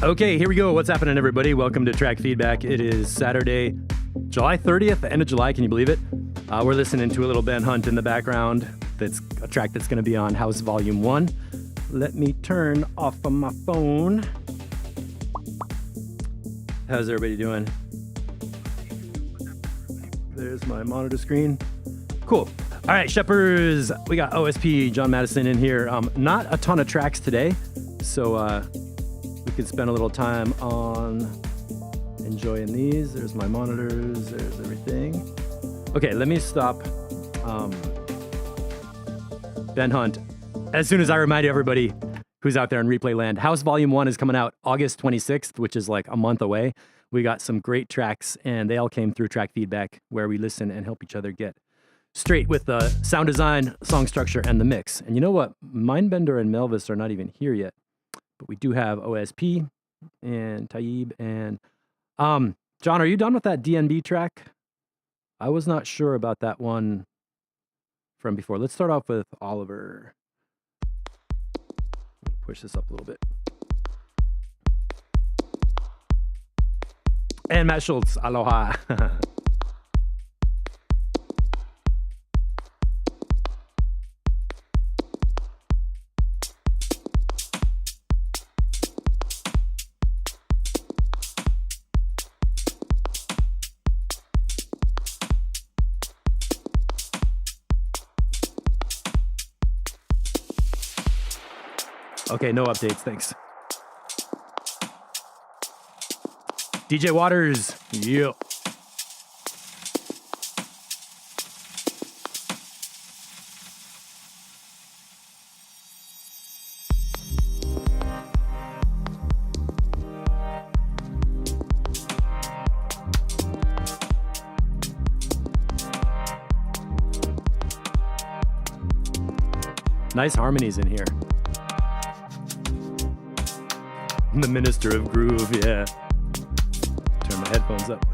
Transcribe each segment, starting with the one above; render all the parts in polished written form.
Okay, here we go. What's happening, everybody? Welcome to Track Feedback. It is Saturday, July 30th, the end of July. Can you believe it? We're listening to a little Ben Hunt in the background. That's a track that's going to be on House Volume 1. Let me turn off of my phone. How's everybody doing? There's my monitor screen. Cool. All right, Shepherd's. We got OSP, John Madison in here. Not a ton of tracks today, so we could spend a little time on enjoying these. There's my monitors. There's everything. Okay, let me stop Ben Hunt. As soon as I remind everybody who's out there in replay land, House Volume 1 is coming out August 26th, which is like a month away. We got some great tracks, and they all came through Track Feedback, where we listen and help each other get straight with the sound design, song structure, and the mix. And you know what? Mindbender and Melvis are not even here yet, but we do have OSP and Taib and John, are you done with that DNB track? I was not sure about that one from before. Let's start off with Oliver. Push this up a little bit. And Matt Schultz, aloha. Okay, no updates, thanks. DJ Waters, yeah. Nice harmonies in here. The Minister of Groove, yeah. Turn my headphones up.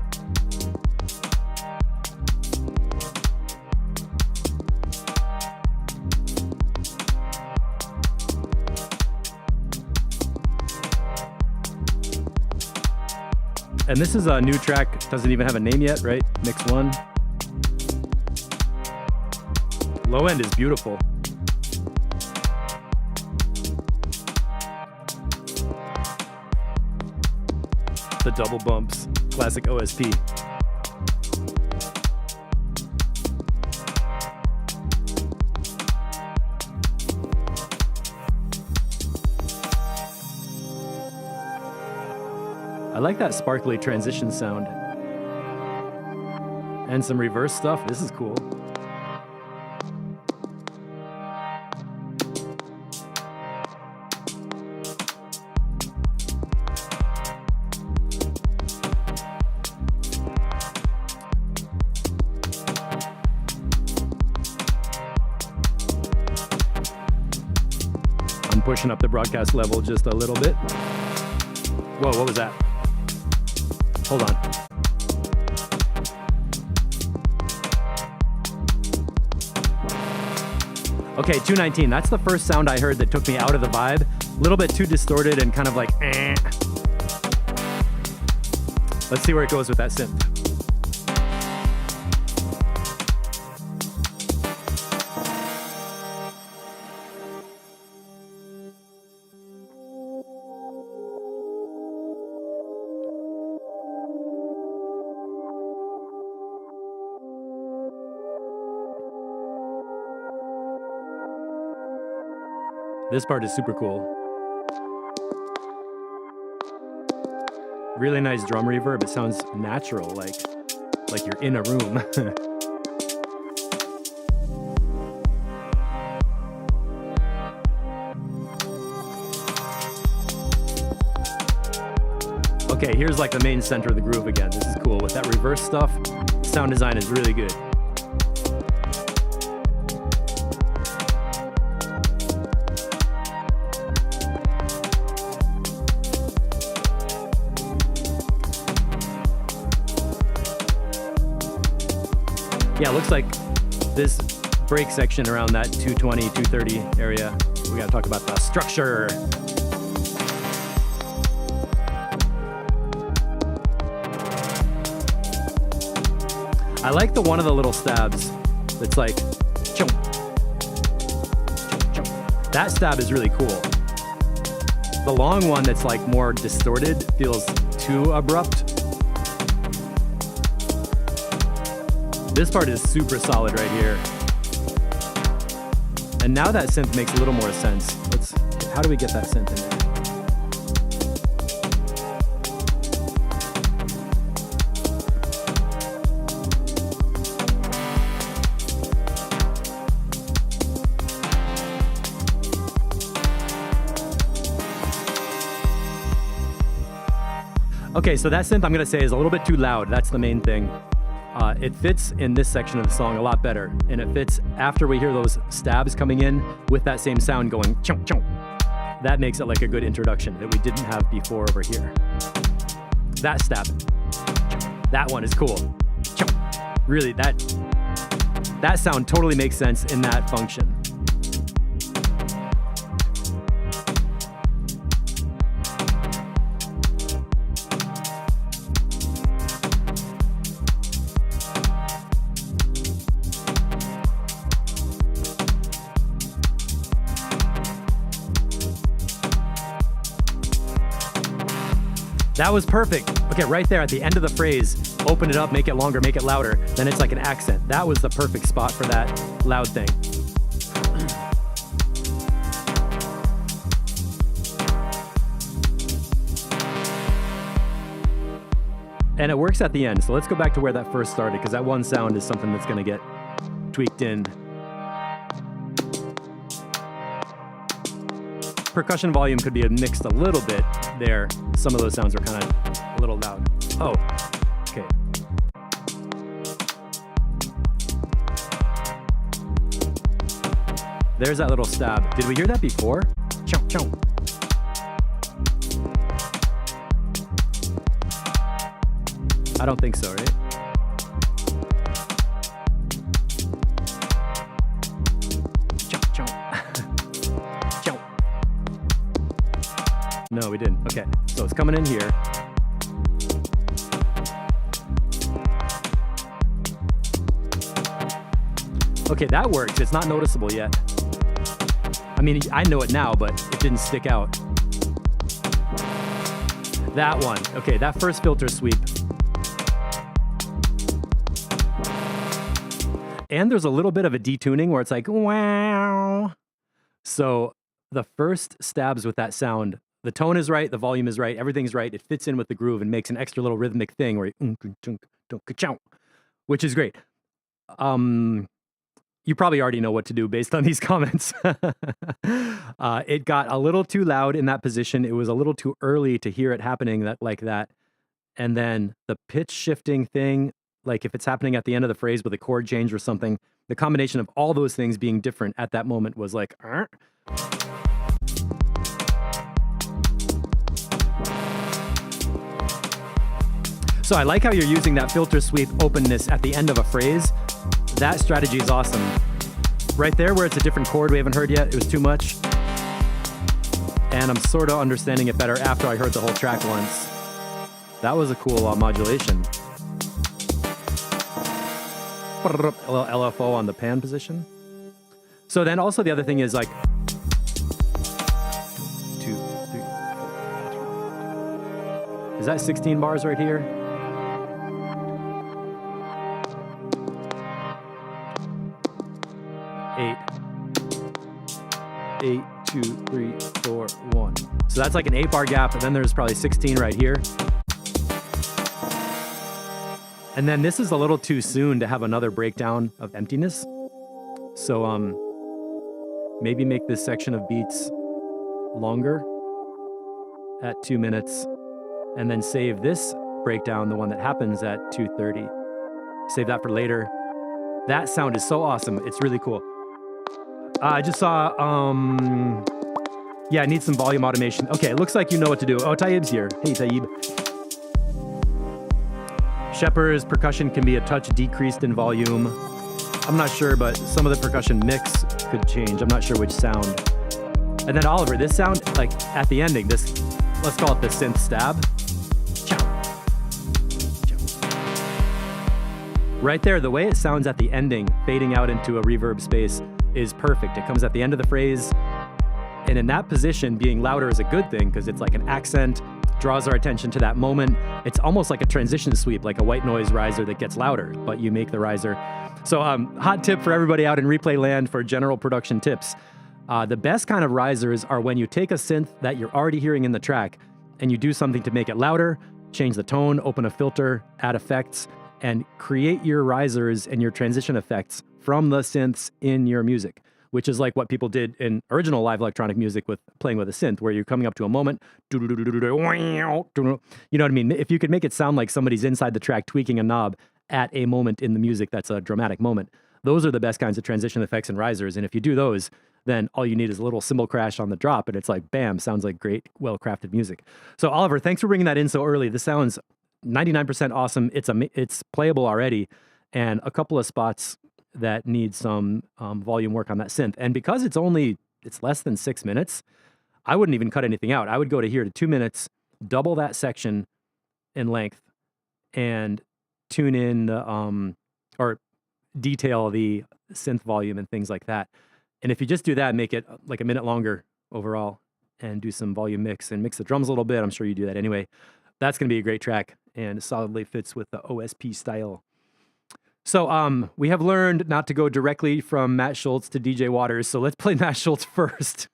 And this is a new track, doesn't even have a name yet, right? Mix 1. Low end is beautiful. The double bumps, classic OSP. I like that sparkly transition sound. And some reverse stuff. This is cool. Pushing up the broadcast level just a little bit. Whoa, what was that? Hold on. Okay, 219. That's the first sound I heard that took me out of the vibe. A little bit too distorted and kind of like, eh. Let's see where it goes with that synth. This part is super cool. Really nice drum reverb. It sounds natural, like you're in a room. Okay, here's like the main center of the groove again. This is cool. With that reverse stuff, sound design is really good. Yeah, it looks like this break section around that 220, 230 area, we gotta talk about the structure. I like the one of the little stabs that's like, chunk, chunk, chunk. That stab is really cool. The long one that's like more distorted feels too abrupt. This part is super solid right here. And now that synth makes a little more sense. How do we get that synth in there? Okay, so that synth I'm gonna say is a little bit too loud. That's the main thing. It fits in this section of the song a lot better, and it fits after we hear those stabs coming in with that same sound going chunk chunk. That makes it like a good introduction that we didn't have before over here. That stab, that one is cool. Chunk. Really, that sound totally makes sense in that function. That was perfect. Okay, right there at the end of the phrase, open it up, make it longer, make it louder, then it's like an accent. That was the perfect spot for that loud thing. And it works at the end. So let's go back to where that first started, because that one sound is something that's gonna get tweaked in. Percussion volume could be mixed a little bit there. Some of those sounds are kind of a little loud. Oh, okay. There's that little stab. Did we hear that before? Chomp, chomp. I don't think so, right? No, we didn't. Okay, so it's coming in here. Okay, that works. It's not noticeable yet. I mean, I know it now, but it didn't stick out. That one. Okay, that first filter sweep. And there's a little bit of a detuning where it's like, wow. So the first stabs with that sound, the tone is right, the volume is right, everything's right. It fits in with the groove and makes an extra little rhythmic thing where which is great. You probably already know what to do based on these comments. It got a little too loud in that position. It was a little too early to hear it happening like that. And then the pitch shifting thing, like if it's happening at the end of the phrase with a chord change or something, the combination of all those things being different at that moment was like, So I like how you're using that filter sweep openness at the end of a phrase. That strategy is awesome. Right there where it's a different chord we haven't heard yet, it was too much. And I'm sort of understanding it better after I heard the whole track once. That was a cool modulation. A little LFO on the pan position. So then also the other thing is like, 2, 3, 4. Is that 16 bars right here? 8, 2, 3, 4, 1. So that's like an 8-bar gap, and then there's probably 16 right here. And then this is a little too soon to have another breakdown of emptiness. So maybe make this section of beats longer at 2 minutes, and then save this breakdown, the one that happens at 2:30. Save that for later. That sound is so awesome. It's really cool. I just saw, yeah, I need some volume automation. Okay, it looks like you know what to do. Oh, Taib's here. Hey, Taib. Shepard's percussion can be a touch decreased in volume. I'm not sure, but some of the percussion mix could change. I'm not sure which sound. And then Oliver, this sound, like at the ending, this, let's call it the synth stab. Right there, the way it sounds at the ending, fading out into a reverb space, is perfect. It comes at the end of the phrase, and in that position, being louder is a good thing because it's like an accent, draws our attention to that moment. It's almost like a transition sweep, like a white noise riser that gets louder, but you make the riser. So hot tip for everybody out in replay land for general production tips. The best kind of risers are when you take a synth that you're already hearing in the track and you do something to make it louder, change the tone, open a filter, add effects, and create your risers and your transition effects from the synths in your music, which is like what people did in original live electronic music with playing with a synth, where you're coming up to a moment, you know what I mean? If you could make it sound like somebody's inside the track tweaking a knob at a moment in the music that's a dramatic moment, those are the best kinds of transition effects and risers. And if you do those, then all you need is a little cymbal crash on the drop, and it's like, bam, sounds like great, well-crafted music. So Oliver, thanks for bringing that in so early. This sounds 99% awesome. It's playable already, and a couple of spots that need some volume work on that synth. And because it's less than 6 minutes, I wouldn't even cut anything out. I would go to here to 2 minutes, double that section in length, and tune in or detail the synth volume and things like that. And if you just do that, make it like a minute longer overall, and do some volume mix and mix the drums a little bit. I'm sure you do that anyway. That's going to be a great track, and it solidly fits with the OSP style. So we have learned not to go directly from Matt Schultz to DJ Waters, so let's play Matt Schultz first.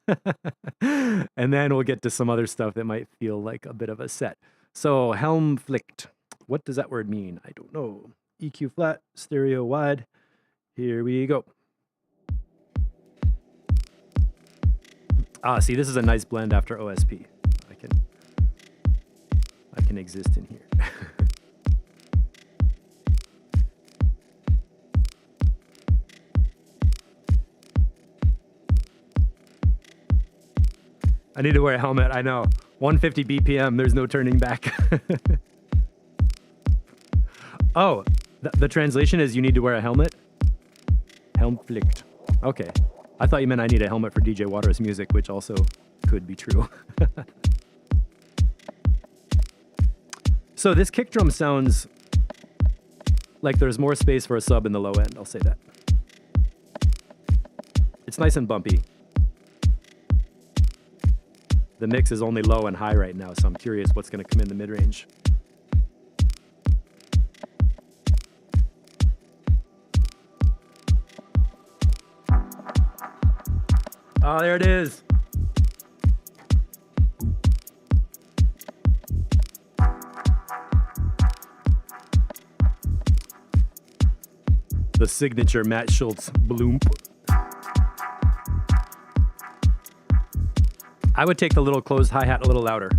And then we'll get to some other stuff that might feel like a bit of a set. So Helm flicked. What does that word mean? I don't know. EQ flat, stereo wide. Here we go. See, this is a nice blend after OSP. I can exist in here. I need to wear a helmet, I know. 150 BPM, there's no turning back. Oh, the translation is you need to wear a helmet? Helmpflicht. Okay. I thought you meant I need a helmet for DJ Waters music, which also could be true. So this kick drum sounds like there's more space for a sub in the low end, I'll say that. It's nice and bumpy. The mix is only low and high right now, so I'm curious what's going to come in the mid-range. Oh, there it is. The signature Matt Schultz bloomp. I would take the little closed hi-hat a little louder.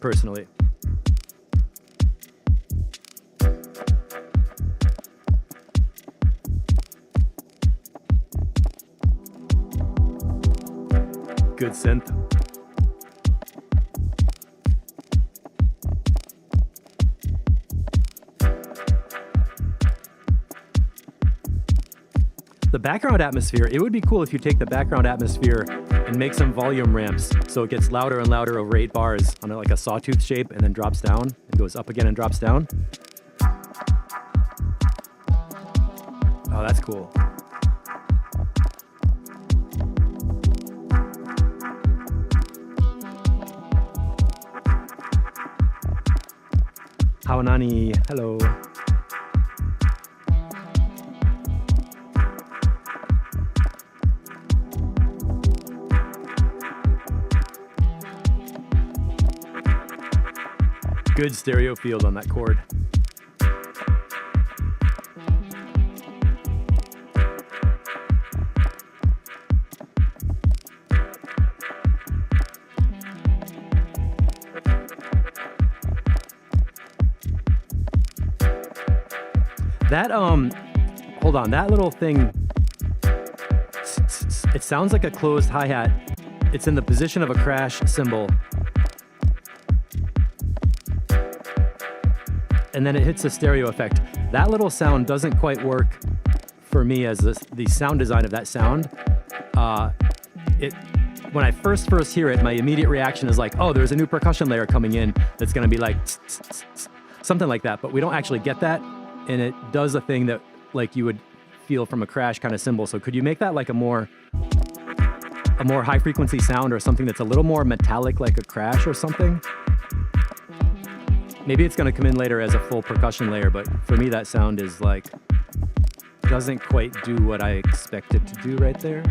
Personally. Good synth. The background atmosphere, it would be cool if you take the background atmosphere and make some volume ramps so it gets louder and louder over 8 bars on like a sawtooth shape and then drops down and goes up again and drops down. Oh, that's cool. Hawanani, hello. Good stereo field on that chord. That, hold on, that little thing, it sounds like a closed hi-hat. It's in the position of a crash cymbal. And then it hits a stereo effect. That little sound doesn't quite work for me as the sound design of that sound. when I first hear it, my immediate reaction is like, oh, there's a new percussion layer coming in that's going to be like something like that. But we don't actually get that, and it does a thing that like you would feel from a crash kind of cymbal. So could you make that like a more high frequency sound or something that's a little more metallic, like a crash or something? Maybe it's going to come in later as a full percussion layer, but for me that sound is like, doesn't quite do what I expect it to do right there.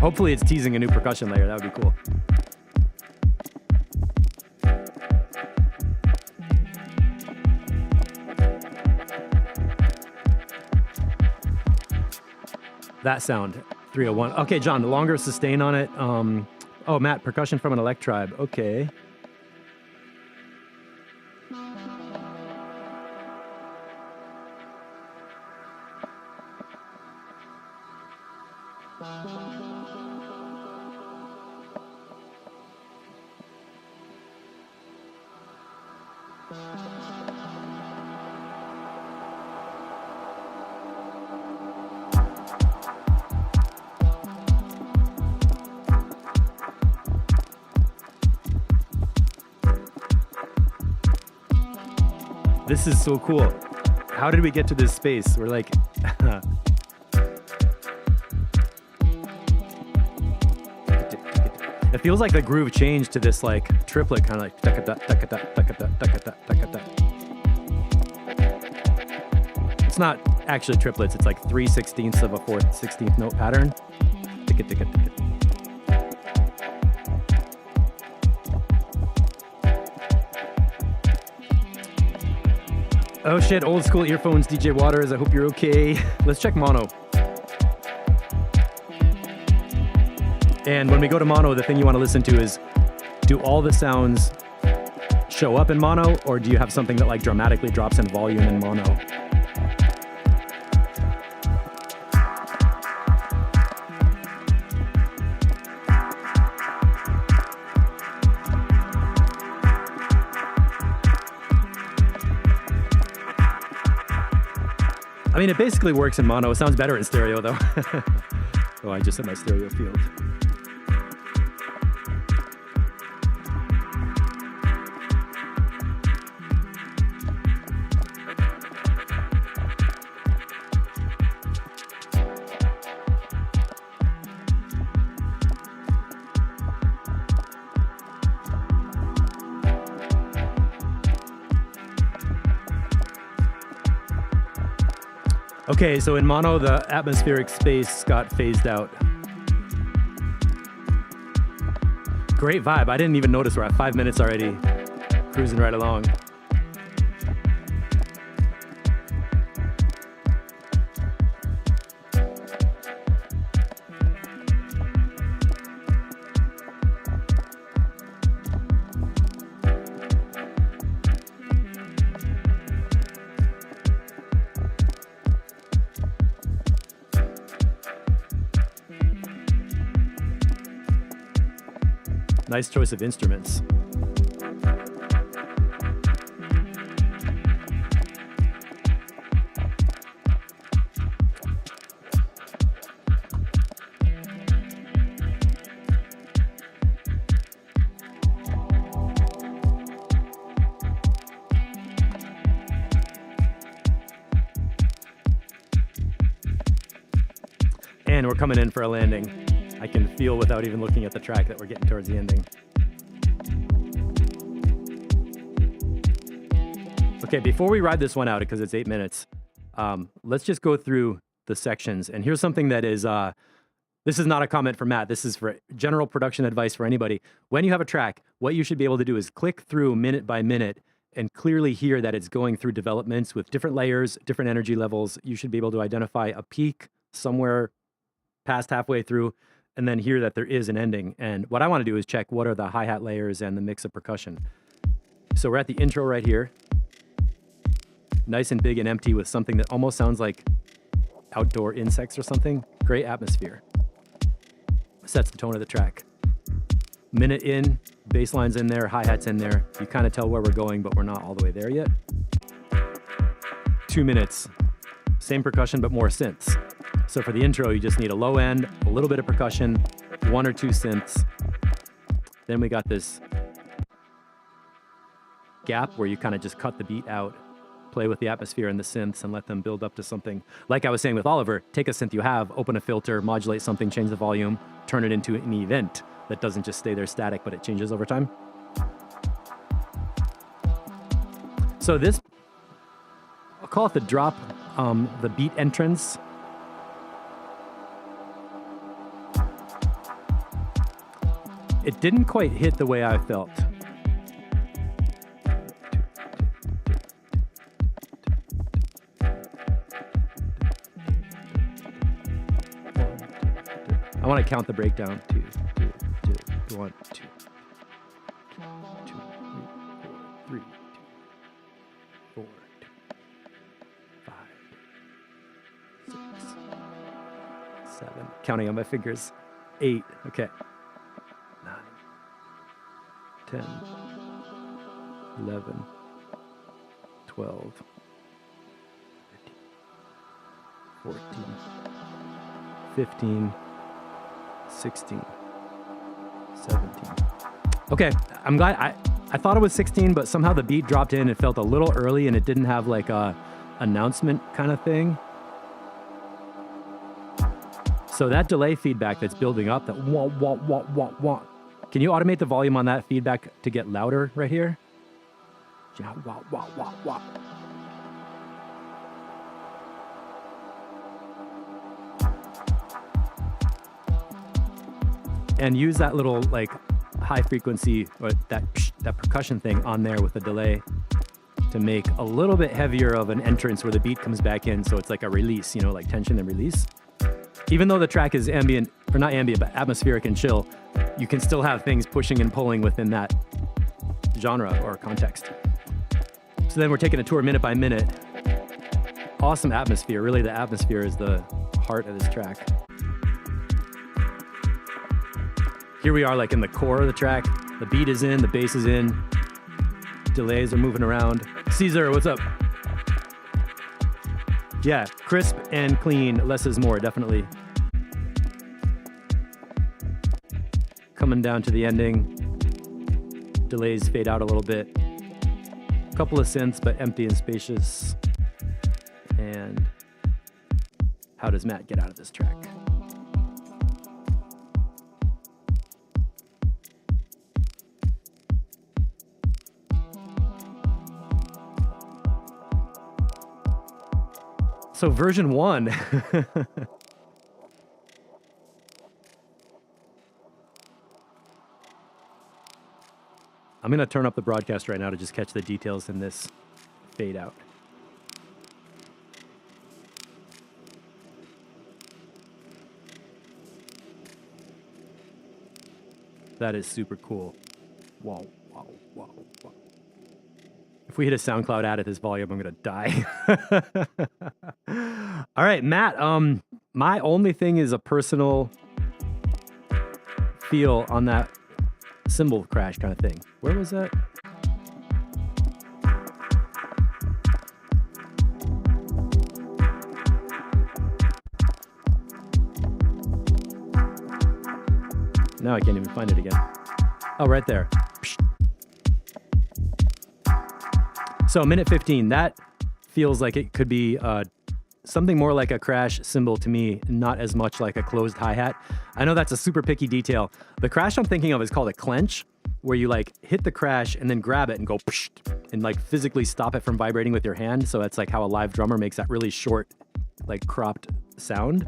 Hopefully it's teasing a new percussion layer. That would be cool. That sound, 301. Okay, John, the longer sustain on it. Oh, Matt, percussion from an elect tribe. Okay. This is so cool. How did we get to this space? We're like, it feels like the groove changed to this like triplet, kind of like it's not actually triplets, it's like 3/16 of a 4th 16th note pattern. Oh shit, old school earphones, DJ Waters, I hope you're okay. Let's check mono. And when we go to mono, the thing you want to listen to is, do all the sounds show up in mono, or do you have something that like dramatically drops in volume in mono? I mean, it basically works in mono. It sounds better in stereo, though. Oh, I just hit my stereo field. Okay, so in mono, the atmospheric space got phased out. Great vibe. I didn't even notice we're at 5 minutes already, cruising right along. Nice choice of instruments. And we're coming in for a landing. I can feel without even looking at the track that we're getting towards the ending. Okay, before we ride this one out, because it's 8 minutes, let's just go through the sections. And here's something that is, this is not a comment for Matt. This is for general production advice for anybody. When you have a track, what you should be able to do is click through minute by minute and clearly hear that it's going through developments with different layers, different energy levels. You should be able to identify a peak somewhere past halfway through, and then hear that there is an ending. And what I want to do is check what are the hi-hat layers and the mix of percussion. So we're at the intro right here. Nice and big and empty with something that almost sounds like outdoor insects or something. Great atmosphere. Sets the tone of the track. Minute in, bass line's in there, hi-hat's in there. You kind of tell where we're going, but we're not all the way there yet. 2 minutes. Same percussion, but more synths. So for the intro, you just need a low end, a little bit of percussion, 1 or 2 synths. Then we got this gap where you kind of just cut the beat out, play with the atmosphere and the synths and let them build up to something. Like I was saying with Oliver, take a synth you have, open a filter, modulate something, change the volume, turn it into an event that doesn't just stay there static, but it changes over time. So this, I'll call it the drop, the beat entrance. It didn't quite hit the way I felt. I want to count the breakdown. 2, 2, 2, 1, 2, 2, 3, 4, 5, 6, 7. Counting on my fingers. 8. Okay. 9, 10, 11, 12, 13, 14, 15, 16, 17. Okay, I'm glad. I thought it was 16, but somehow the beat dropped in. It felt a little early and it didn't have like a announcement kind of thing. So that delay feedback that's building up, that wah, wah, wah, wah, wah. Can you automate the volume on that feedback to get louder right here? Yeah, wah, wah, wah, wah. And use that little like high frequency or that percussion thing on there with a delay to make a little bit heavier of an entrance where the beat comes back in. So it's like a release, you know, like tension and release. Even though the track is ambient, or not ambient, but atmospheric and chill, you can still have things pushing and pulling within that genre or context. So then we're taking a tour minute by minute. Awesome atmosphere. Really, the atmosphere is the heart of this track. Here we are like in the core of the track. The beat is in, the bass is in. Delays are moving around. Caesar, what's up? Yeah, crisp and clean, less is more, definitely. Coming down to the ending. Delays fade out a little bit. Couple of synths, but empty and spacious. And how does Matt get out of this track? So version 1. I'm going to turn up the broadcast right now to just catch the details in this fade out. That is super cool. Wow, wow, wow, wow. If we hit a SoundCloud ad at this volume, I'm going to die. All right, Matt, my only thing is a personal feel on that cymbal crash kind of thing. Where was that? Now I can't even find it again. Oh, right there. So minute 15, that feels like it could be something more like a crash cymbal to me, not as much like a closed hi-hat. I know that's a super picky detail. The crash I'm thinking of is called a clench, where you like hit the crash and then grab it and go psh, and like physically stop it from vibrating with your hand. So that's like how a live drummer makes that really short, like cropped sound.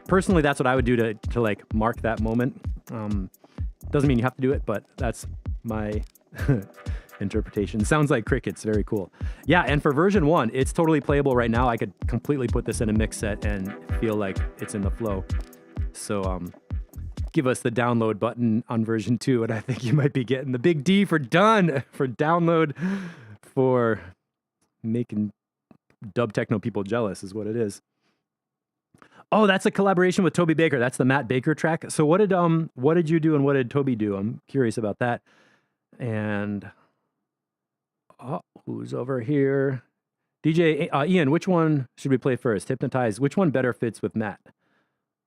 Personally, that's what I would do to like mark that moment. Doesn't mean you have to do it, but that's my interpretation. Sounds like crickets. Very cool. Yeah, and for version 1, it's totally playable right now. I could completely put this in a mix set and feel like it's in the flow. So give us the download button on version 2, and I think you might be getting the big D for done, for download, for making dub techno people jealous is what it is. Oh, that's a collaboration with Toby Baker. That's the Matt Baker track. So what did you do and what did Toby do? I'm curious about that. And Oh, who's over here? DJ Ian, which one should we play first? Hypnotize. Which one better fits with Matt?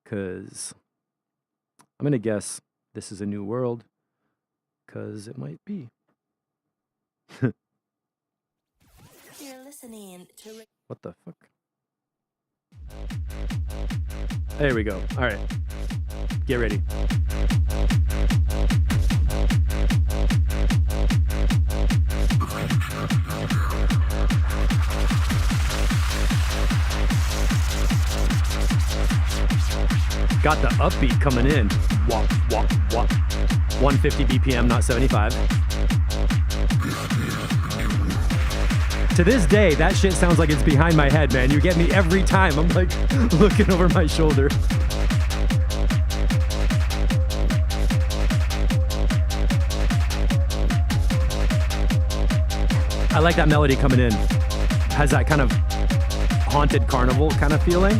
Because I'm going to guess This Is a New World. Because it might be. You're listening to... What the fuck? There we go. All right. Get ready. Got the upbeat coming in. Wop, wop, wop. 150 BPM, not 75. To this day, that shit sounds like it's behind my head, man. You get me every time. I'm like looking over my shoulder. I like that melody coming in. Has that kind of haunted carnival kind of feeling.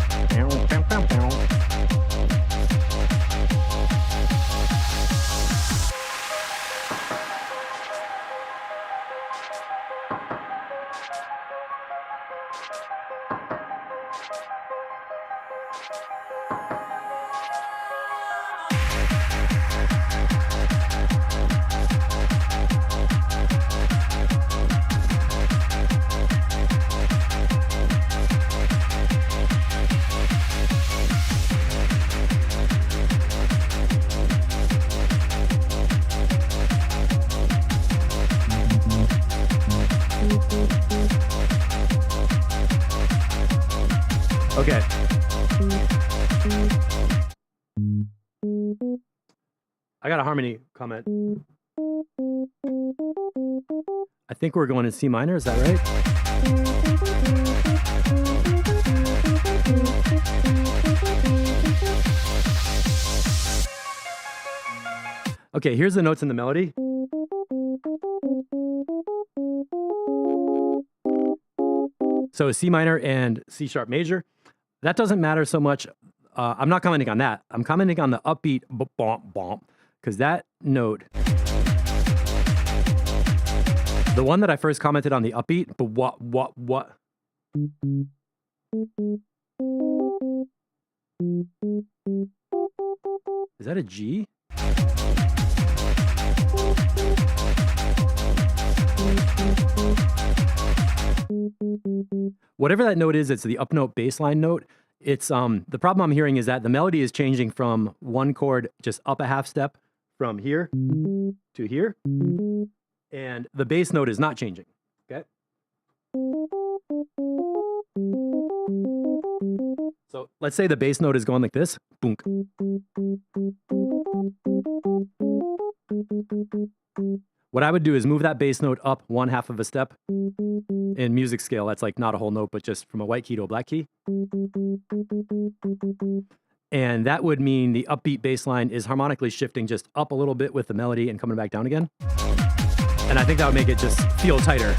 Okay. I got a harmony comment. I think we're going in C minor, is that right? Okay, here's the notes in the melody. So C minor and C sharp major. That doesn't matter so much. I'm not commenting on that. I'm commenting on the upbeat bump bump, because that note, the one that I first commented on the upbeat, but what? Is that a G? Whatever that note is, it's the up note bass line note. It's the problem I'm hearing is that the melody is changing from one chord just up a half step from here to here, and the bass note is not changing. Okay. So let's say the bass note is going like this. Boom. What I would do is move that bass note up one half of a step in music scale. That's like not a whole note, but just from a white key to a black key. And that would mean the upbeat bass line is harmonically shifting just up a little bit with the melody and coming back down again. And I think that would make it just feel tighter.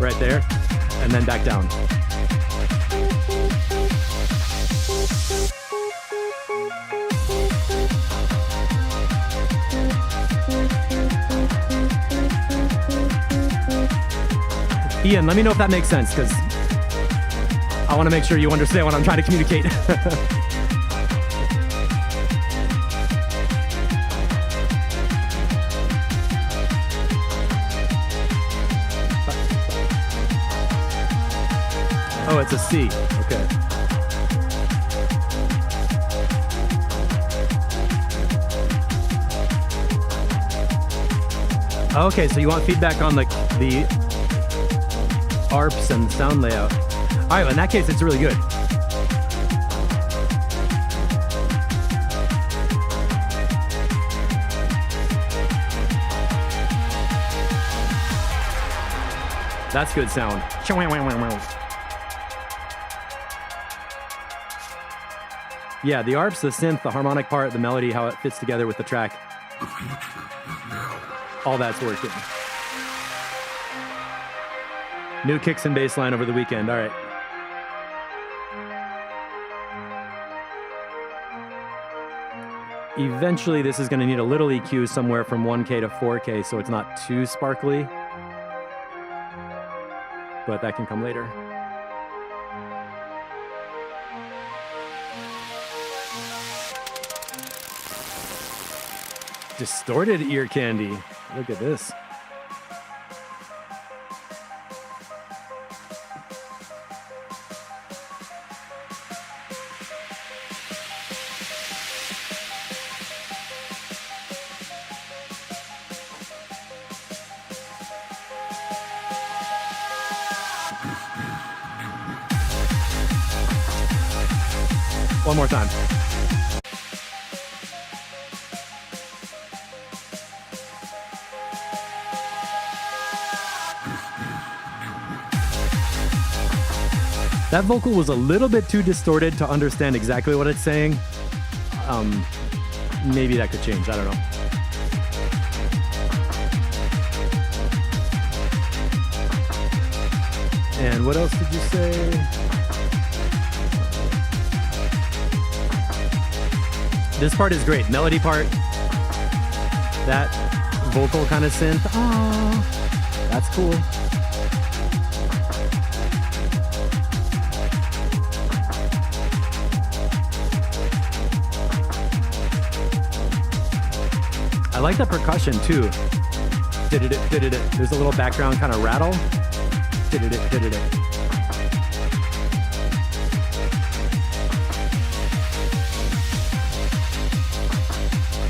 Right there, and then back down. Ian, let me know if that makes sense, because I want to make sure you understand what I'm trying to communicate. Oh, it's a C. Okay. Okay, so you want feedback on the ARPs and sound layout. All right, well, in that case, it's really good. That's good sound. Yeah, the ARPs, the synth, the harmonic part, the melody, how it fits together with the track. All that's working. New kicks and bass line over the weekend. All right. Eventually, this is going to need a little EQ somewhere from 1K to 4K, so it's not too sparkly. But that can come later. Distorted ear candy. Look at this. One more time. That vocal was a little bit too distorted to understand exactly what it's saying. Maybe that could change, I don't know. And what else did you say? This part is great. Melody part. That vocal kind of synth. Oh, that's cool. I like the percussion too. Did-it-it, did-it-it. There's a little background kind of rattle. Did-it-it, did-it-it.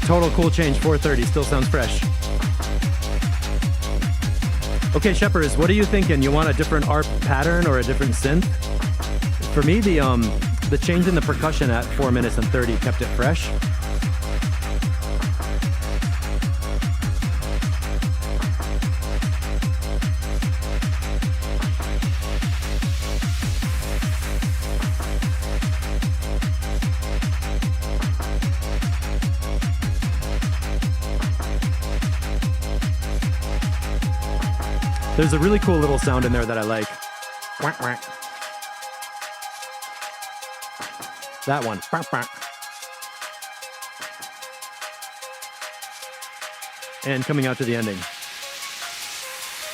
Total cool change, 430, still sounds fresh. Okay, Shepherd's, what are you thinking? You want a different ARP pattern or a different synth? For me, the change in the percussion at 4 minutes and 30 kept it fresh. There's a really cool little sound in there that I like. Quack, quack. That one. Quack, quack. And coming out to the ending.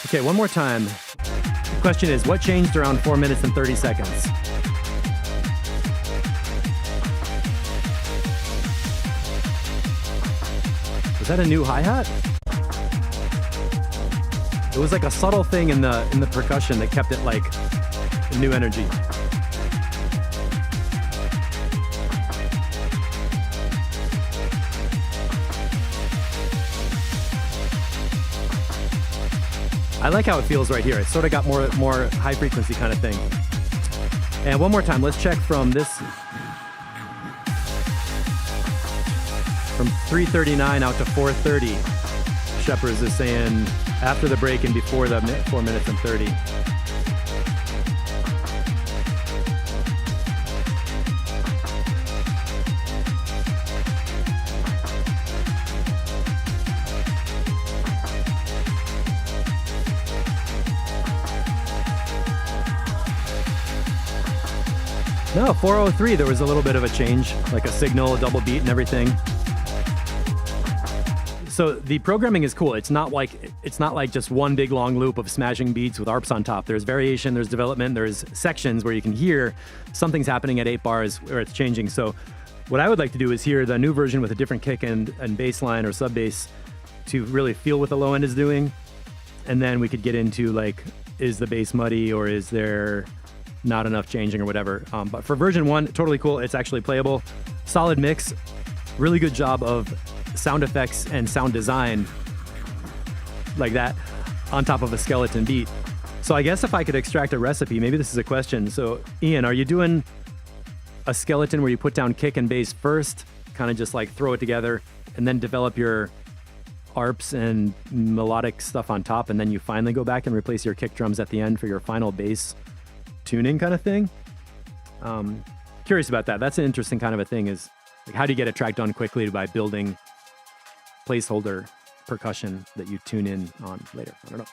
Okay, one more time. The question is, what changed around 4 minutes and 30 seconds? Was that a new hi-hat? It was like a subtle thing in the percussion that kept it like a new energy. I like how it feels right here. It sort of got more high frequency kind of thing. And one more time, let's check from this. From 3:39 out to 4:30. Shepherd's is saying after the break and before the 4 minutes and 30. No, 403, there was a little bit of a change, like a signal, a double beat and everything. So the programming is cool. It's not like just one big long loop of smashing beats with ARPs on top. There's variation, there's development, there's sections where you can hear something's happening at 8 bars where it's changing. So what I would like to do is hear the new version with a different kick and bass line or sub bass to really feel what the low end is doing. And then we could get into like, is the bass muddy or is there not enough changing or whatever. But for version 1, totally cool. It's actually playable. Solid mix. Really good job of sound effects and sound design like that on top of a skeleton beat. So I guess if I could extract a recipe, maybe this is a question. So Ian, are you doing a skeleton where you put down kick and bass first, kind of just like throw it together and then develop your ARPs and melodic stuff on top, and then you finally go back and replace your kick drums at the end for your final bass tuning kind of thing? Curious about that. That's an interesting kind of a thing, is like, how do you get a track done quickly by building placeholder percussion that you tune in on later? I don't know.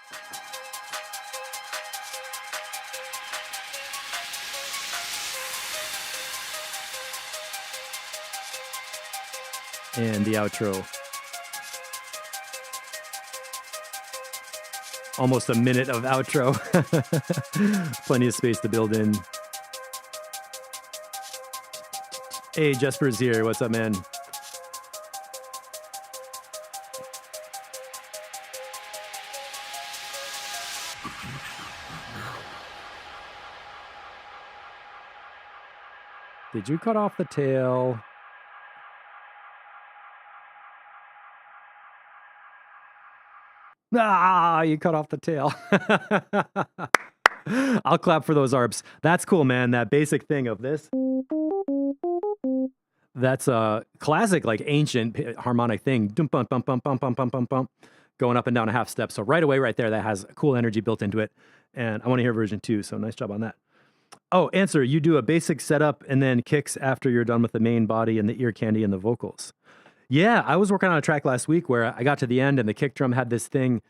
and the outro. Almost a minute of outro. Plenty of space to build in. Hey, Jesper's here. What's up, man? Did you cut off the tail? Ah, you cut off the tail. I'll clap for those ARPs. That's cool, man. That basic thing of this. That's a classic, like ancient harmonic thing. Dum bum bum bum bum bum bum bum bum, going up and down a half step. So right away, right there, that has cool energy built into it. And I want to hear version 2. So nice job on that. Oh, answer. You do a basic setup and then kicks after you're done with the main body and the ear candy and the vocals. Yeah, I was working on a track last week where I got to the end and the kick drum had this thing.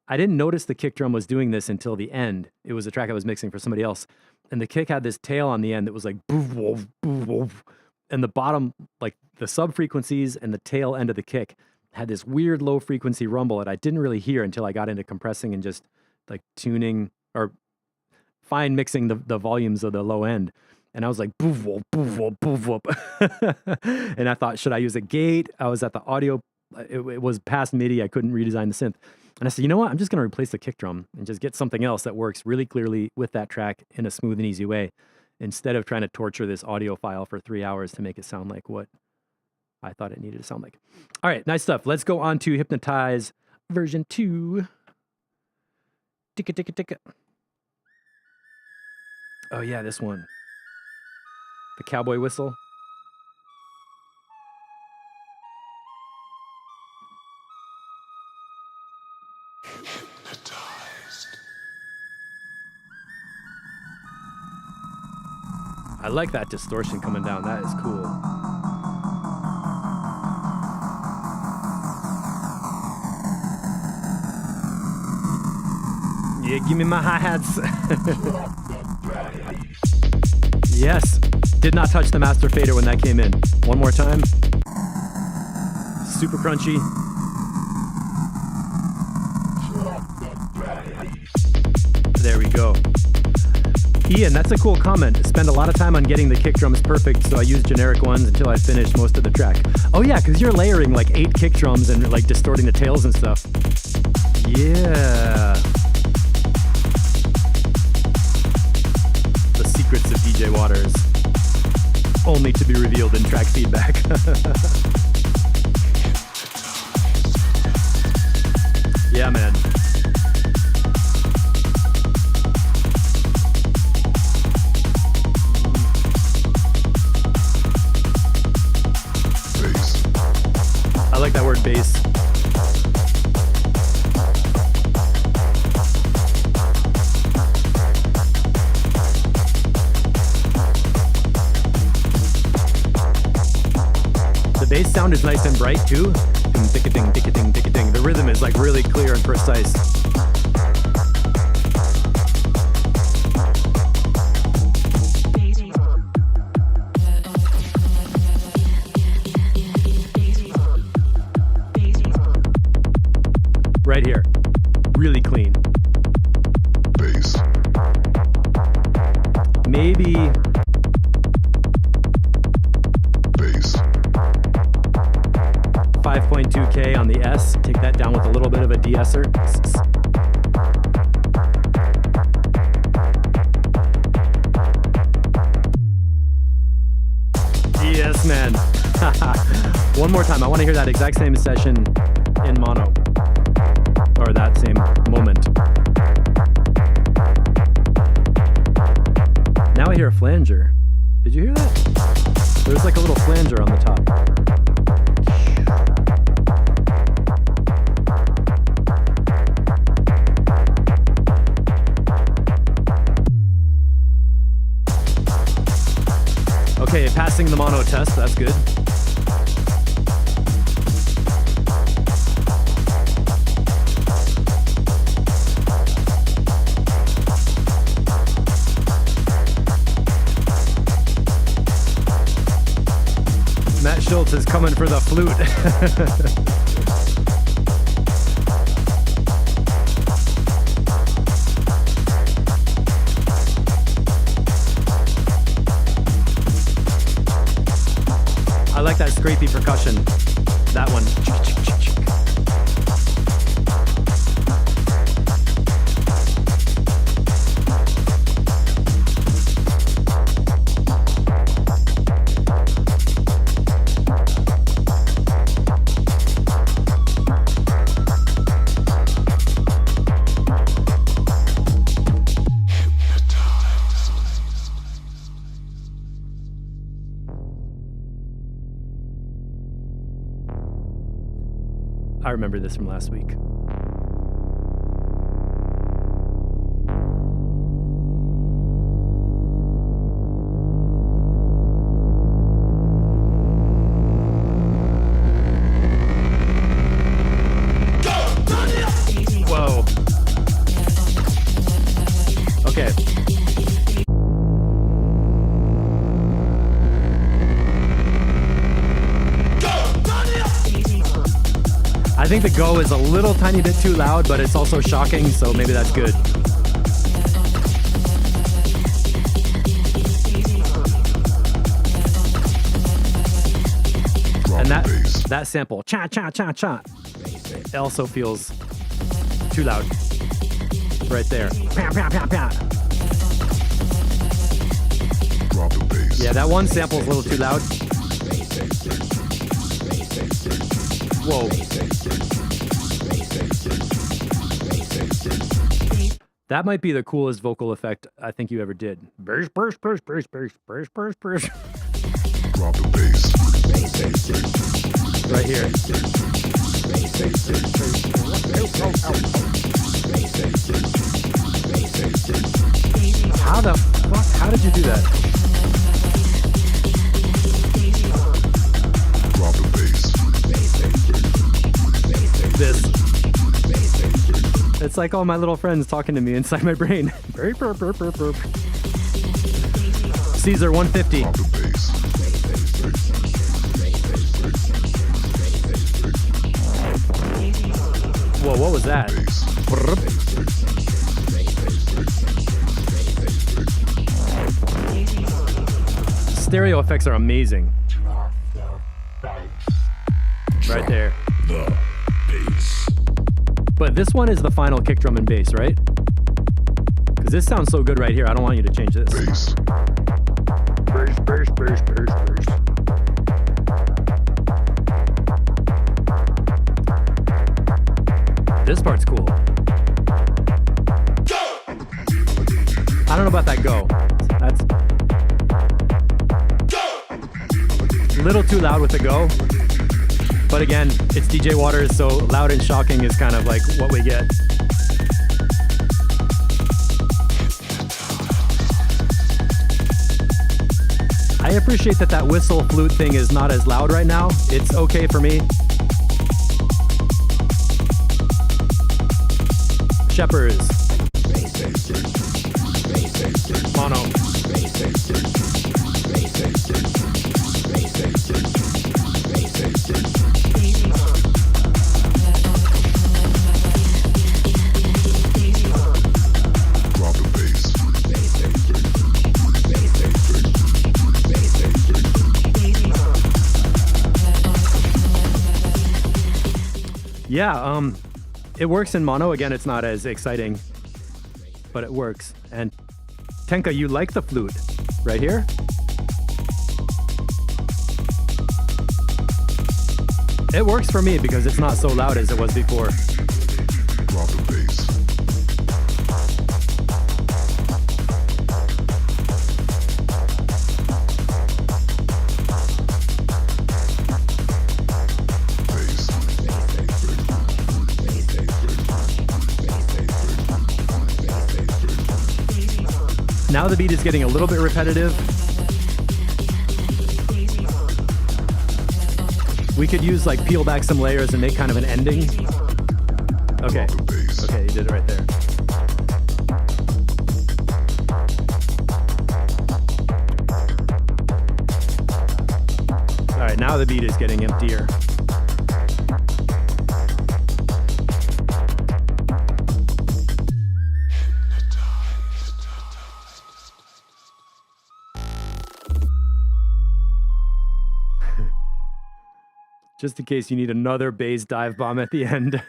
I didn't notice the kick drum was doing this until the end. It was a track I was mixing for somebody else. And the kick had this tail on the end that was like boof, woof, boof, woof. And the bottom, like the sub frequencies and the tail end of the kick had this weird low frequency rumble that I didn't really hear until I got into compressing and just like tuning or fine mixing the volumes of the low end. And I was like, boof, whoop, boof, whoop, boof, whoop. And I thought, should I use a gate? I was at the audio. It was past MIDI. I couldn't redesign the synth. And I said, you know what? I'm just going to replace the kick drum and just get something else that works really clearly with that track in a smooth and easy way, instead of trying to torture this audio file for 3 hours to make it sound like what I thought it needed to sound like. All right, nice stuff. Let's go on to Hypnotize version 2. Ticka, ticka, ticka. Oh, yeah, this one. The cowboy whistle. Hypnotized. I like that distortion coming down. That is cool. Yeah, give me my hi-hats. Yes. Did not touch the master fader when that came in. One more time. Super crunchy. There we go. Ian, that's a cool comment. Spend a lot of time on getting the kick drums perfect, so I use generic ones until I finish most of the track. Oh yeah, because you're layering like 8 kick drums and like distorting the tails and stuff. Yeah. The secrets of DJ Waters. Only to be revealed in track feedback. Yeah, man. Bass. I like that word bass. The bass sound is nice and bright too. Ding, ding, ding, ding, ding. The rhythm is like really clear and precise. Right here. Really clean. Bass. Maybe Bass. 5.2K on the S. Take that down with a little bit of a de-esser. Yes, man. One more time. I want to hear that exact same session in mono. Or that same moment. Now I hear a flanger. Did you hear that? There's like a little flanger on the top. Okay, passing the mono test, that's good. Matt Schultz is coming for the flute. I like that scrapey percussion. That one. I remember this from last week. Whoa. Okay. I think the go is a little tiny bit too loud, but it's also shocking, so maybe that's good. And that sample, cha cha cha cha, it also feels too loud. Right there. Pow, pow, pow, pow. Drop the bass. Yeah, that one sample is a little too loud. Whoa. That might be the coolest vocal effect I think you ever did. Burst, burst, burst, burst, burst, burst, burst, burst. Drop the bass. Right here. How the fuck? How did you do that? Drop the bass. This. It's like all my little friends talking to me inside my brain. Burp, burp, burp, burp, burp. Caesar 150. Drop the bass. Whoa, what was that? Brrp. Stereo effects are amazing. Right there. The bass. But this one is the final kick drum and bass, right? Because this sounds so good right here. I don't want you to change this. Bass. Burst, burst, burst, burst, burst. This part's cool. I don't know about that go. That's a little too loud with the go. But again, it's DJ Waters, so loud and shocking is kind of like what we get. I appreciate that whistle flute thing is not as loud right now. It's okay for me. Shepherds. Mono. Drop the bass. Yeah, it works in mono. Again, it's not as exciting, but it works. And Tenka, you like the flute right here? It works for me because it's not so loud as it was before. Drop the bass. Now the beat is getting a little bit repetitive. We could use like peel back some layers and make kind of an ending. Okay. Okay, you did it right there. All right, right, now the beat is getting emptier. Just in case you need another bass dive bomb at the end.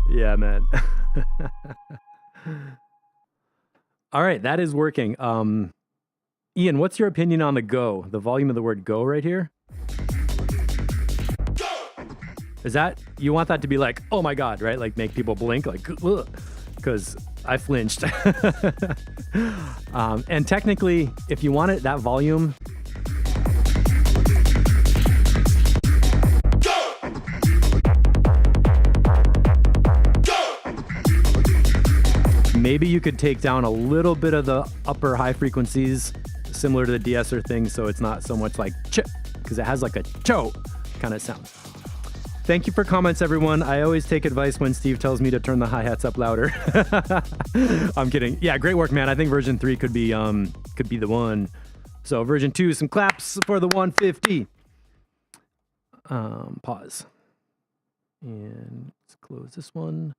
Yeah, man. All right, that is working. Ian, what's your opinion on the go? The volume of the word go right here? Is that, you want that to be like, oh my God, right? Like make people blink, like, because I flinched. And technically, if you want it, that volume, maybe you could take down a little bit of the upper high frequencies, similar to the de-esser thing, so it's not so much like ch, because it has like a cho kind of sound. Thank you for comments, everyone. I always take advice when Steve tells me to turn the hi-hats up louder. I'm kidding. Yeah, great work, man. I think version 3 could be the one. So version 2, some claps for the 150. Pause. And let's close this one.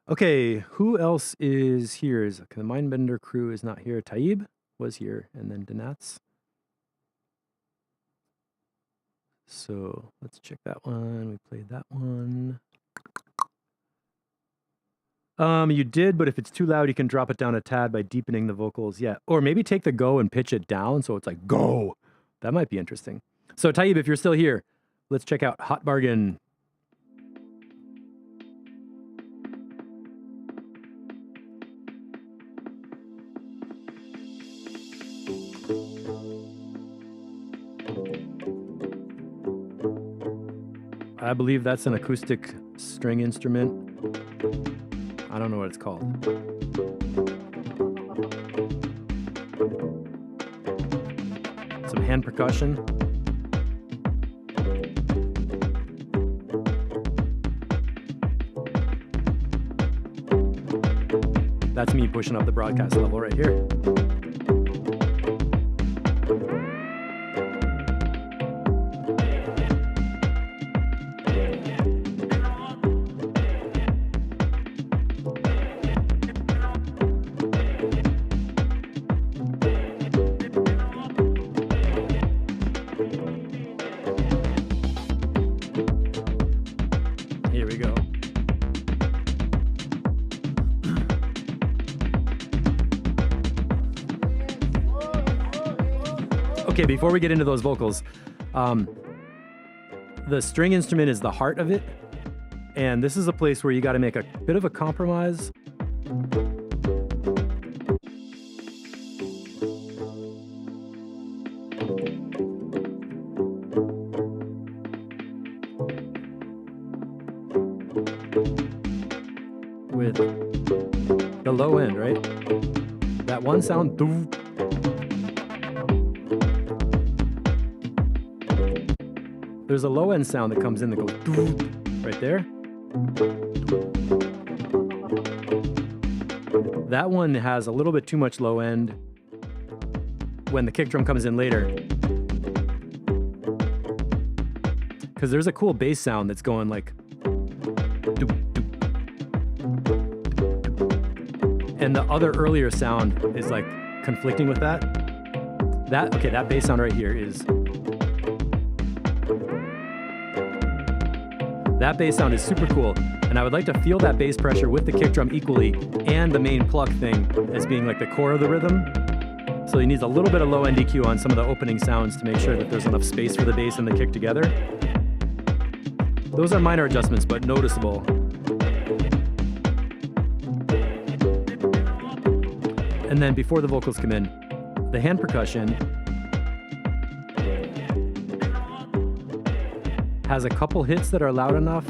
Okay, who else is here? The Mindbender crew is not here. Taib was here, and then Danatz. So let's check that one. We played that one. You did, but if it's too loud, you can drop it down a tad by deepening the vocals. Yeah, or maybe take the go and pitch it down so it's like go. That might be interesting. So Taib, if you're still here, let's check out Hot Bargain. I believe that's an acoustic string instrument. I don't know what it's called. Some hand percussion. That's me pushing up the broadcast level right here. Okay, before we get into those vocals, the string instrument is the heart of it, and this is a place where you got to make a bit of a compromise. With the low end, right? That one sound. There's a low end sound that comes in that goes right there. That one has a little bit too much low end when the kick drum comes in later. Because there's a cool bass sound that's going like. And the other earlier sound is like conflicting with that. That bass sound right here is. That bass sound is super cool, and I would like to feel that bass pressure with the kick drum equally and the main pluck thing as being like the core of the rhythm. So he needs a little bit of low end EQ on some of the opening sounds to make sure that there's enough space for the bass and the kick together. Those are minor adjustments, but noticeable. And then before the vocals come in, the hand percussion has a couple hits that are loud enough.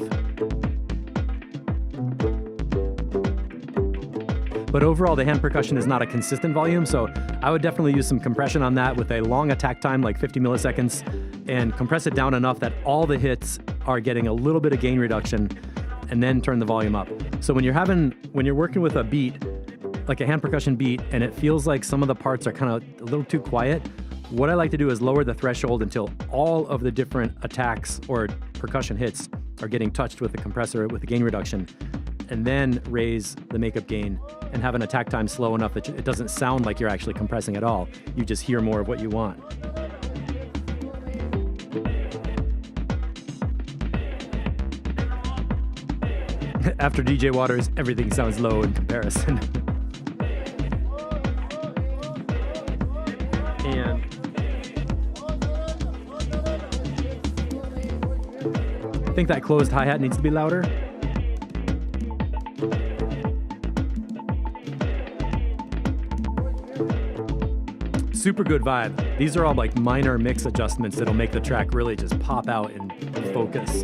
But overall, the hand percussion is not a consistent volume, so I would definitely use some compression on that with a long attack time, like 50 milliseconds, and compress it down enough that all the hits are getting a little bit of gain reduction. and then turn the volume up. So when you're working with a beat, like a hand percussion beat, and it feels like some of the parts are kind of a little too quiet, what I like to do is lower the threshold until all of the different attacks or percussion hits are getting touched with the compressor with the gain reduction, and then raise the makeup gain and have an attack time slow enough that it doesn't sound like you're actually compressing at all. You just hear more of what you want. After DJ Waters, everything sounds low in comparison. And I think that closed hi-hat needs to be louder. Super good vibe. These are all like minor mix adjustments that'll make the track really just pop out and focus.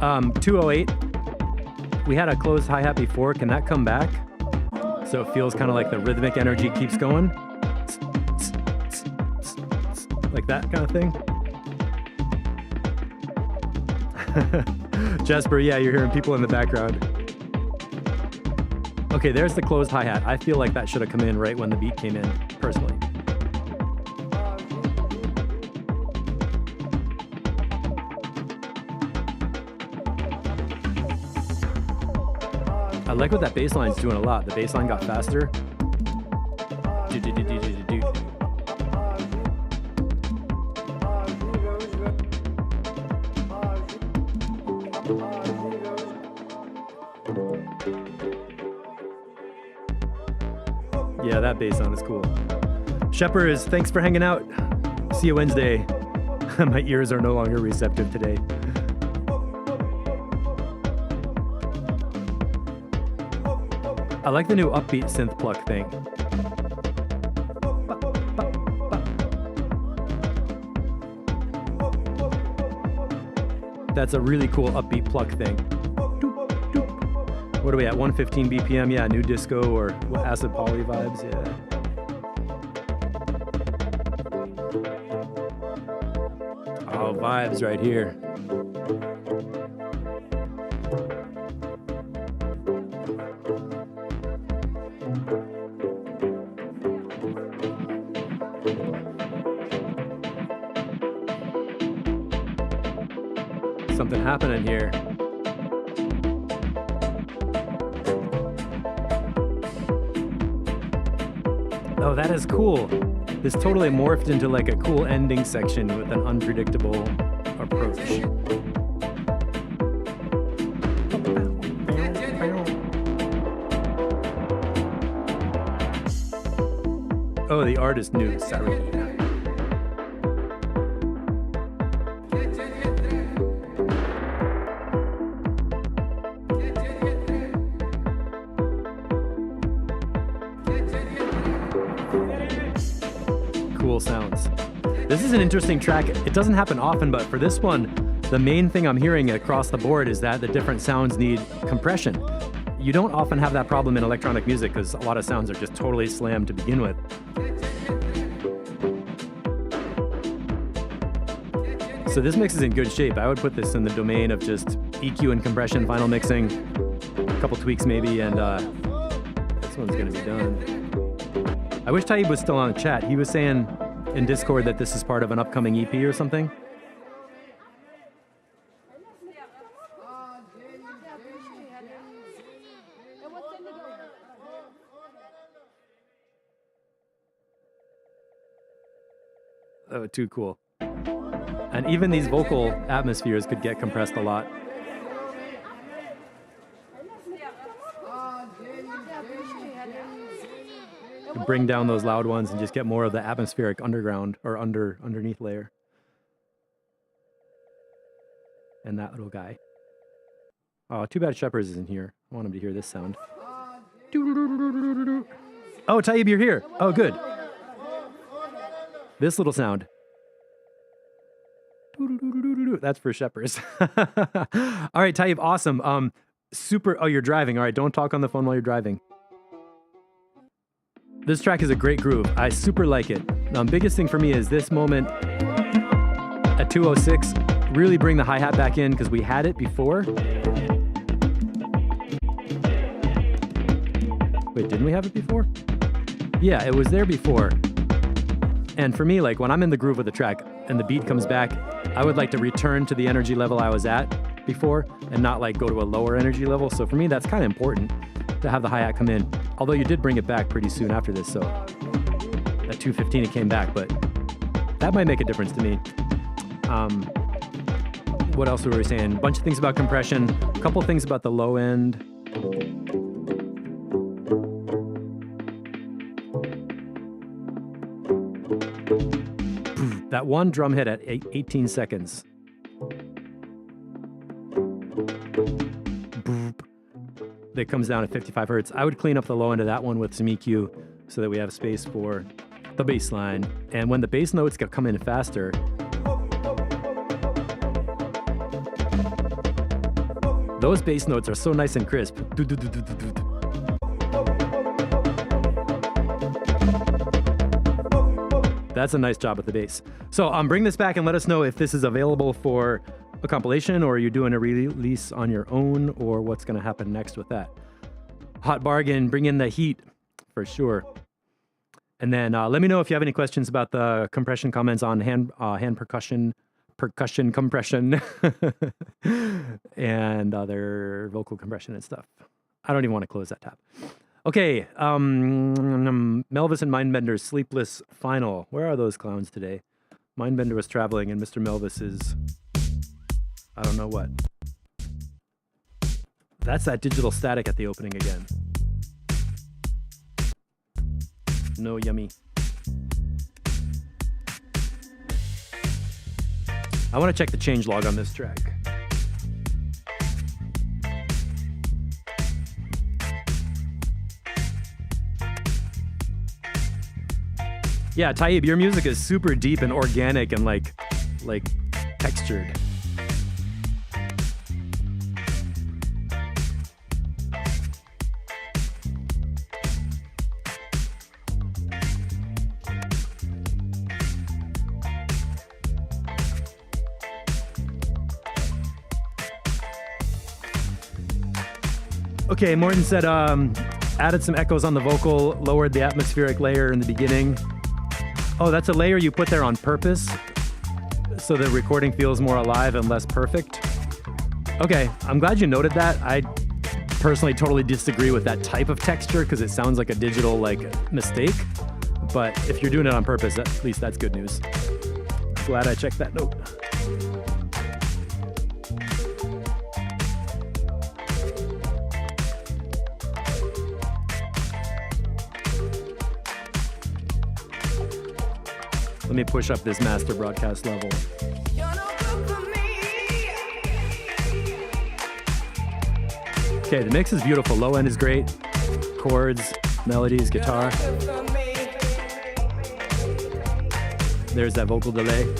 Um, 208. We had a closed hi-hat before. Can that come back? So it feels kind of like the rhythmic energy keeps going. Like that kind of thing. Jasper, yeah, you're hearing people in the background. Okay, there's the closed hi-hat. I feel like that should have come in right when the beat came in, personally. I like what that bass line's doing a lot. The bass line got faster. Yeah, that bass sound is cool. Shepherds, thanks for hanging out. See you Wednesday. My ears are no longer receptive today. I like the new upbeat synth pluck thing. That's a really cool upbeat pluck thing. What are we at? 115 BPM? Yeah, new disco or acid poly vibes. Yeah. Oh, vibes right here. Something happening here. Oh, that is cool. This totally morphed into like a cool ending section with an unpredictable approach. Oh, the artist knew. Sorry. Cool sounds. This is an interesting track. It doesn't happen often, but for this one, the main thing I'm hearing across the board is that the different sounds need compression. You don't often have that problem in electronic music because a lot of sounds are just totally slammed to begin with. So this mix is in good shape. I would put this in the domain of just EQ and compression, final mixing, a couple tweaks maybe, and this one's gonna be done. I wish Taib was still on the chat. He was saying in Discord that this is part of an upcoming EP or something. Oh, too cool. And even these vocal atmospheres could get compressed a lot. Bring down those loud ones and just get more of the atmospheric underground or underneath layer. And that little guy. Oh, too bad Shepherds isn't here. I want him to hear this sound. Oh, Taib, you're here. Oh, good. This little sound. That's for Shepherds. All right, Taib, awesome. Super. Oh, you're driving. All right, don't talk on the phone while you're driving. This track is a great groove. I super like it. Biggest thing for me is this moment at 206. Really bring the hi-hat back in because we had it before. Wait, didn't we have it before? Yeah, it was there before. And for me, like when I'm in the groove of the track and the beat comes back, I would like to return to the energy level I was at before and not like go to a lower energy level. So for me, that's kind of important to have the hi-hat come in. Although you did bring it back pretty soon after this, so at 2:15 it came back, but that might make a difference to me. What else were we saying? A bunch of things about compression, a couple things about the low end. That one drum hit at 18 seconds. That comes down at 55 hertz. I would clean up the low end of that one with some EQ so that we have space for the bass line. And when the bass notes come in faster, those bass notes are so nice and crisp. That's a nice job with the bass. So bring this back and let us know if this is available for a compilation, or are you doing a release on your own, or what's going to happen next with that. Hot bargain, bring in the heat for sure. And then let me know if you have any questions about the compression comments on hand percussion compression, and other vocal compression and stuff. I don't even want to close that tab. Okay, Melvis and Mindbender's Sleepless Final. Where are those clowns today? Mindbender was traveling, and Mr. Melvis is... I don't know what. That's that digital static at the opening again. No yummy. I want to check the change log on this track. Yeah, Taib, your music is super deep and organic and like textured. Okay, Morton said added some echoes on the vocal, lowered the atmospheric layer in the beginning. Oh, that's a layer you put there on purpose so the recording feels more alive and less perfect. Okay, I'm glad you noted that. I personally totally disagree with that type of texture because it sounds like a digital mistake. But if you're doing it on purpose, at least that's good news. Glad I checked that note. Let me push up this master broadcast level. Okay, the mix is beautiful. Low end is great. Chords, melodies, guitar. There's that vocal delay.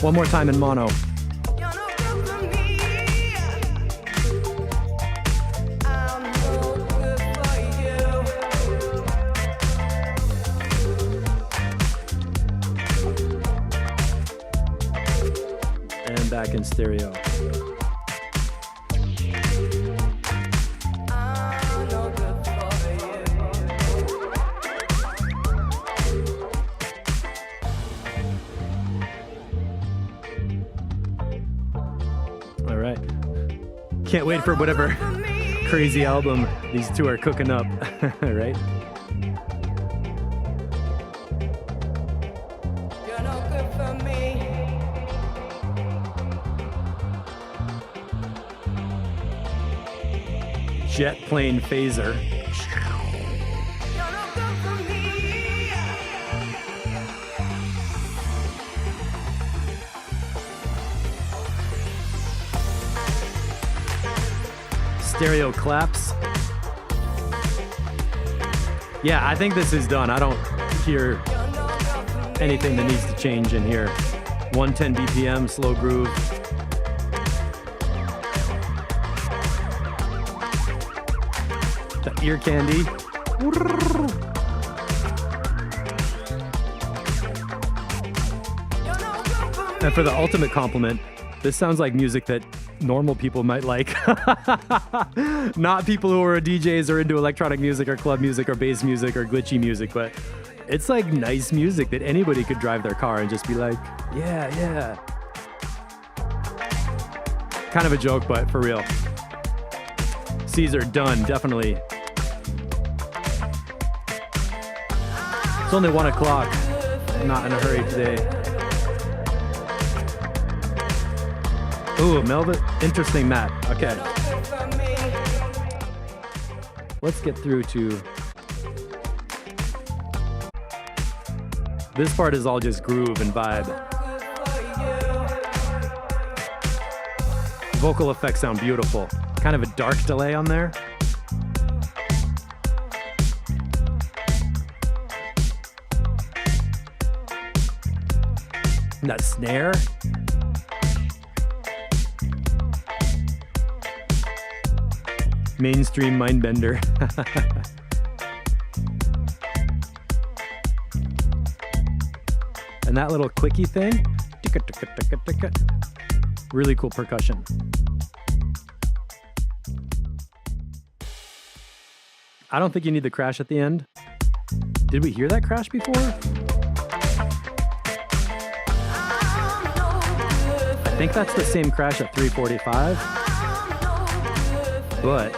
One more time in mono. And back in stereo. Can't wait for whatever crazy album these two are cooking up, right? You're no good for me. Jet plane phaser. You're no good for me. stereo claps. Yeah, I think this is done. I don't hear anything that needs to change in here. 110 BPM, slow groove. The ear candy. And for the ultimate compliment, this sounds like music that normal people might like. Not people who are DJs or into electronic music or club music or bass music or glitchy music, but it's like nice music that anybody could drive their car and just be like, yeah, yeah. Kind of a joke, but for real. Caesar, done, definitely. It's only 1 o'clock. I'm not in a hurry today. Ooh, Melvin, interesting, Matt. Okay. Let's get through to... This part is all just groove and vibe. Vocal effects sound beautiful. Kind of a dark delay on there. And that snare. Mainstream mindbender. And that little clicky thing. Really cool percussion. I don't think you need the crash at the end. Did we hear that crash before? I think that's the same crash at 3:45. But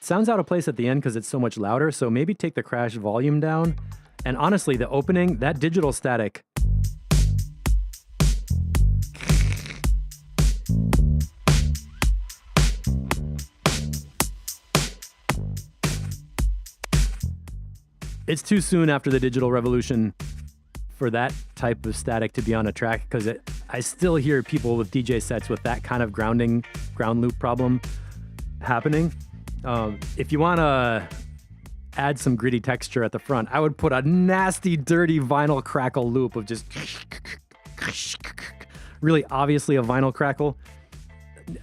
sounds out of place at the end because it's so much louder, so maybe take the crash volume down. And honestly, the opening, that digital static, it's too soon after the digital revolution for that type of static to be on a track, because I still hear people with DJ sets with that kind of ground loop problem happening. If you want to add some gritty texture at the front, I would put a nasty, dirty vinyl crackle loop of just really obviously a vinyl crackle.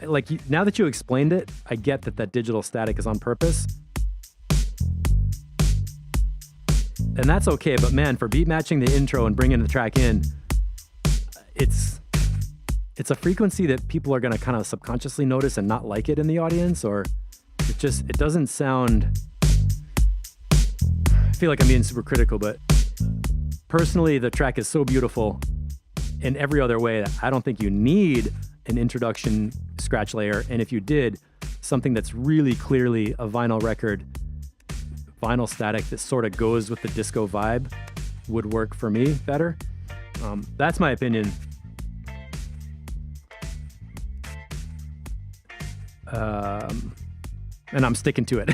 Like, now that you explained it, I get that digital static is on purpose. And that's okay, but man, for beat matching the intro and bringing the track in, it's a frequency that people are gonna kind of subconsciously notice and not like it in the audience, or it doesn't sound, I feel like I'm being super critical, but personally, the track is so beautiful in every other way that I don't think you need an introduction scratch layer. And if you did, something that's really clearly a vinyl record, vinyl static that sort of goes with the disco vibe would work for me better. That's my opinion. And I'm sticking to it.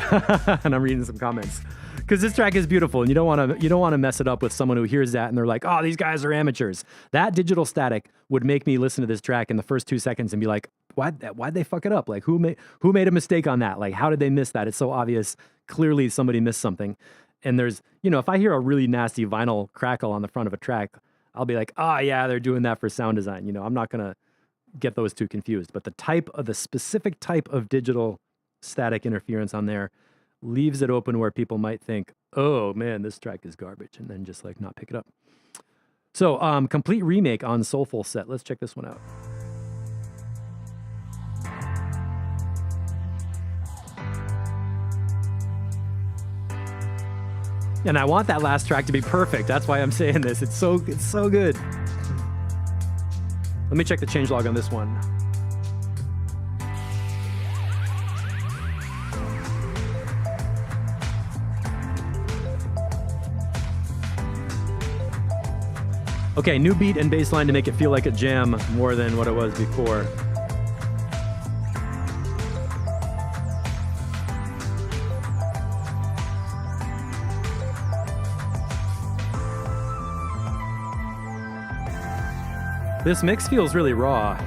And I'm reading some comments because this track is beautiful, and you don't want to mess it up with someone who hears that and they're like, "Oh, these guys are amateurs." That digital static would make me listen to this track in the first 2 seconds and be like, "Why'd they fuck it up? Like, who made a mistake on that? Like, how did they miss that? It's so obvious. Clearly somebody missed something." And there's, if I hear a really nasty vinyl crackle on the front of a track, I'll be like, "Oh yeah, they're doing that for sound design." I'm not gonna get those two confused. But the specific type of digital static interference on there leaves it open where people might think, "Oh man, this track is garbage," and then just like not pick it up. So complete remake on Soulful Set. Let's check this one out. And I want that last track to be perfect. That's why I'm saying this. It's so good. Let me check the changelog on this one. Okay, new beat and bass line to make it feel like a jam more than what it was before. This mix feels really raw.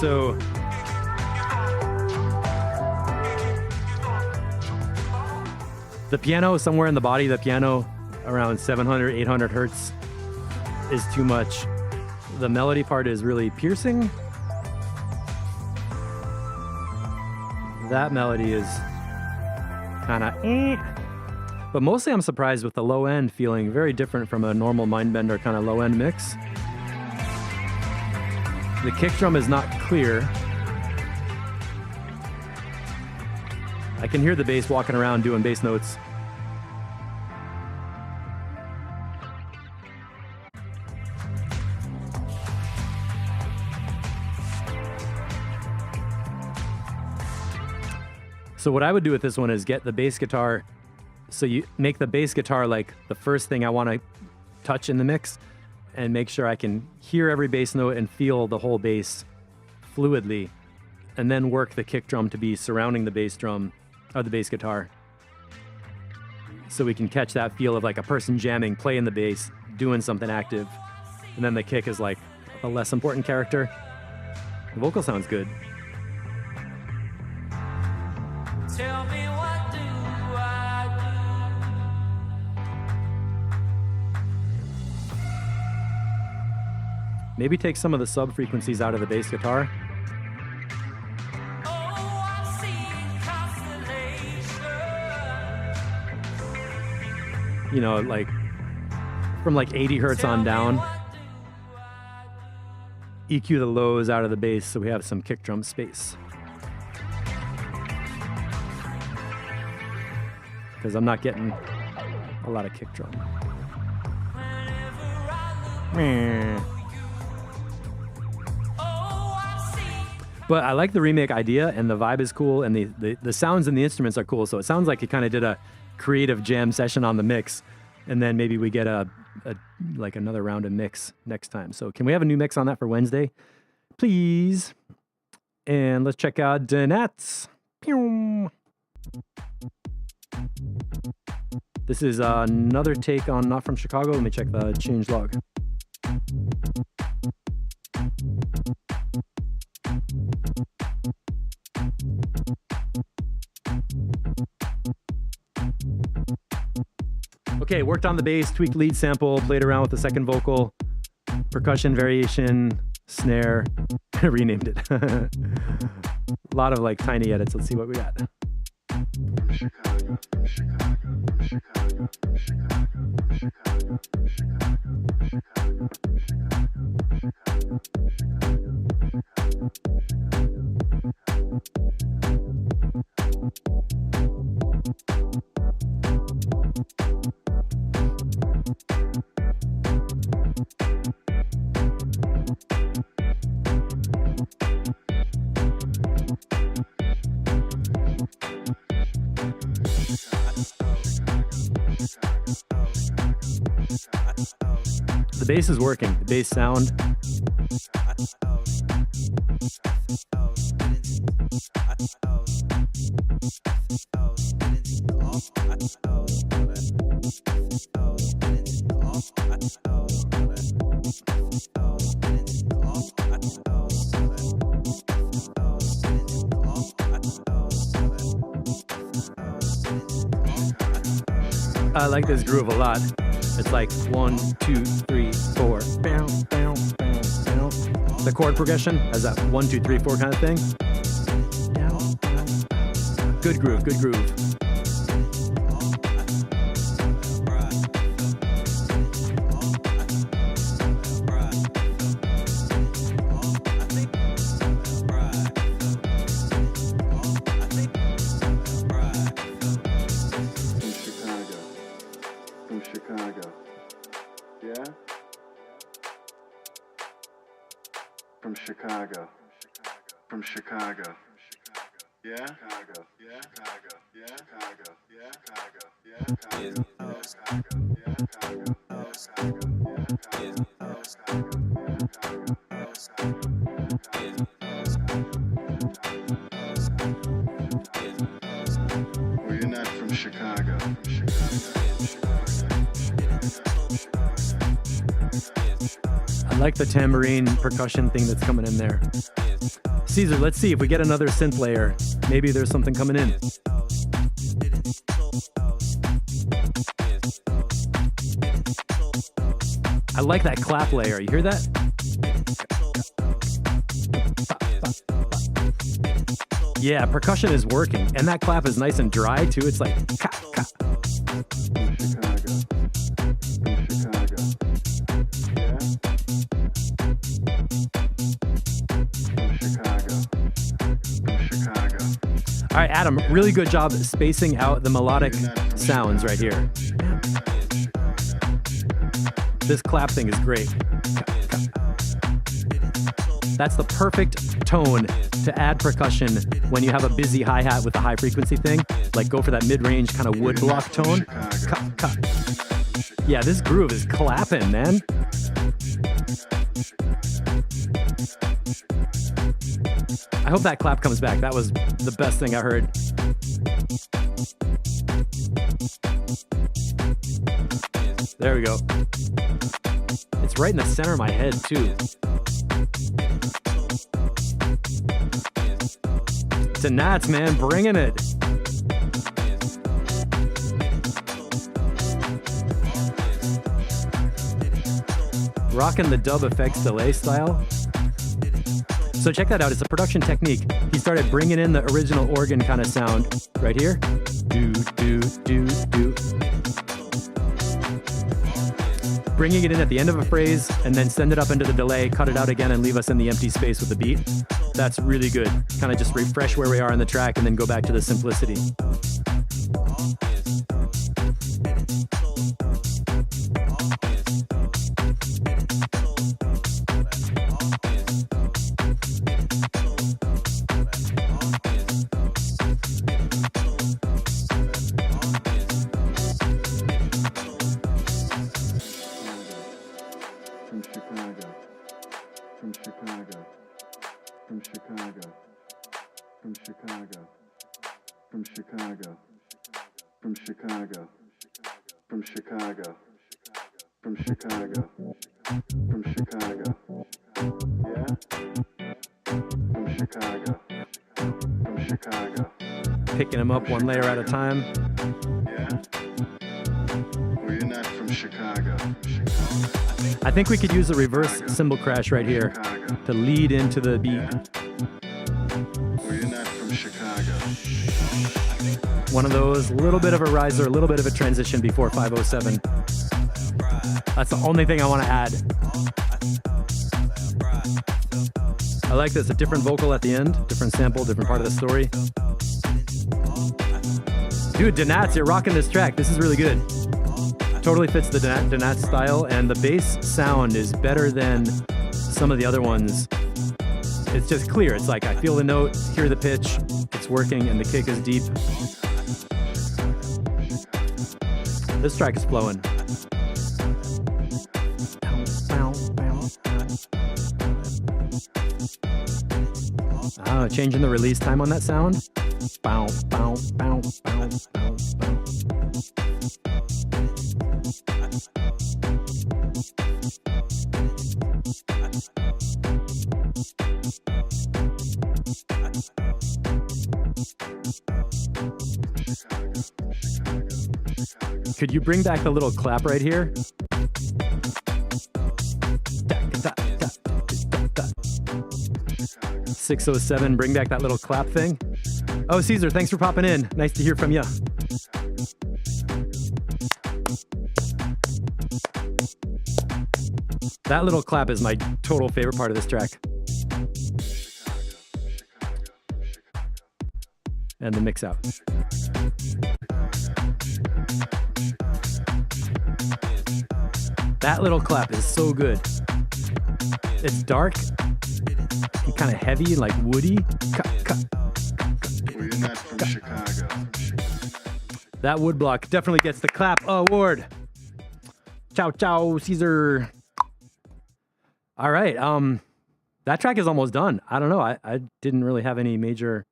So the piano, somewhere in the body, the piano around 700, 800 hertz is too much. The melody part is really piercing. That melody is kind of but mostly I'm surprised with the low end feeling very different from a normal Mindbender kind of low end mix. The kick drum is not clear. I can hear the bass walking around doing bass notes. So what I would do with this one is get the bass guitar. So you make the bass guitar like the first thing I want to touch in the mix, and make sure I can hear every bass note and feel the whole bass fluidly, and then work the kick drum to be surrounding the bass drum or the bass guitar. So we can catch that feel of like a person jamming, playing the bass, doing something active. And then the kick is like a less important character. The vocal sounds good. Tell me what do I Maybe take some of the sub frequencies out of the bass guitar. do? Oh, I'm seeing constellation. You know, like from like 80 hertz on down. EQ the lows out of the bass so we have some kick drum space. Because I'm not getting a lot of kick drum. Meh. But I like the remake idea, and the vibe is cool, and the sounds and the instruments are cool. So it sounds like you kind of did a creative jam session on the mix, and then maybe we get a like another round of mix next time. So can we have a new mix on that for Wednesday, please? And let's check out Danette's. Pew. This is another take on Not From Chicago. Let me check the change log. Okay, worked on the bass, tweaked lead sample, played around with the second vocal, percussion variation, snare, renamed it. A lot of like tiny edits. Let's see what we got. From Chicago, from Chicago, from Chicago, from Chicago, from Chicago, from Chicago, from Chicago, from Chicago, from The bass is working. The bass sound. I like this groove a lot. It's like 1, 2, 3, 4. Bow, bow, bow, bow. The chord progression has that 1, 2, 3, 4 kind of thing. Good groove, good groove. From Chicago. Yeah? From Chicago. From Chicago. Yeah, Chicago. Yeah, Chicago. Yeah, Chicago. Yeah, Chicago. Yeah, Chicago. Yeah, Chicago. Yeah, Chicago. Yeah, Chicago. Yeah, Chicago. Yeah, Chicago. Yeah, Chicago. Yeah, Chicago. Well, you're not from Chicago. I like the tambourine percussion thing that's coming in there. Caesar, let's see if we get another synth layer. Maybe there's something coming in. I like that clap layer. You hear that? Yeah, percussion is working. And that clap is nice and dry too. It's like ka, ka. Chicago. Chicago. Yeah. Chicago. Chicago. All right, Adam, really good job spacing out the melodic sounds right here. This clap thing is great. That's the perfect tone to add percussion when you have a busy hi-hat with a high frequency thing. Like go for that mid-range kind of wood block tone. Yeah, this groove is clapping, man. I hope that clap comes back. That was the best thing I heard. There we go. It's right in the center of my head, too. To Nats, man, bringing it. Rocking the dub effects delay style. So check that out. It's a production technique. He started bringing in the original organ kind of sound right here. Do, do, do, do. Bringing it in at the end of a phrase and then send it up into the delay, cut it out again and leave us in the empty space with the beat. That's really good. Kind of just refresh where we are on the track and then go back to the simplicity. From Chicago. From Chicago. From Chicago. From Chicago. From Chicago. From Chicago. From Chicago. From Chicago. From Chicago. Yeah? From Chicago. From Chicago. Picking them up one layer at a time. Yeah? Well, you're not from Chicago. I think we could use a reverse cymbal crash right here to lead into the beat. Well, you're not from Chicago. One of those, a little bit of a riser, a little bit of a transition before 507. That's the only thing I want to add. I like this, a different vocal at the end, different sample, different part of the story. Dude, Donats, you're rocking this track. This is really good. Totally fits the Donats style, and the bass sound is better than some of the other ones. It's just clear. It's like I feel the note, hear the pitch, it's working, and the kick is deep. This track is flowing. Oh, changing the release time on that sound. Bow, bow, bow, bow, bow, bow. Could you bring back the little clap right here? 607, bring back that little clap thing. Oh, Caesar, thanks for popping in. Nice to hear from you. That little clap is my total favorite part of this track. And the mix out. That little clap is so good. It's dark and kind of heavy, like woody. Well, Nut from Chicago. That woodblock definitely gets the clap award. Ciao, ciao, Caesar. All right. That track is almost done. I don't know. I didn't really have any major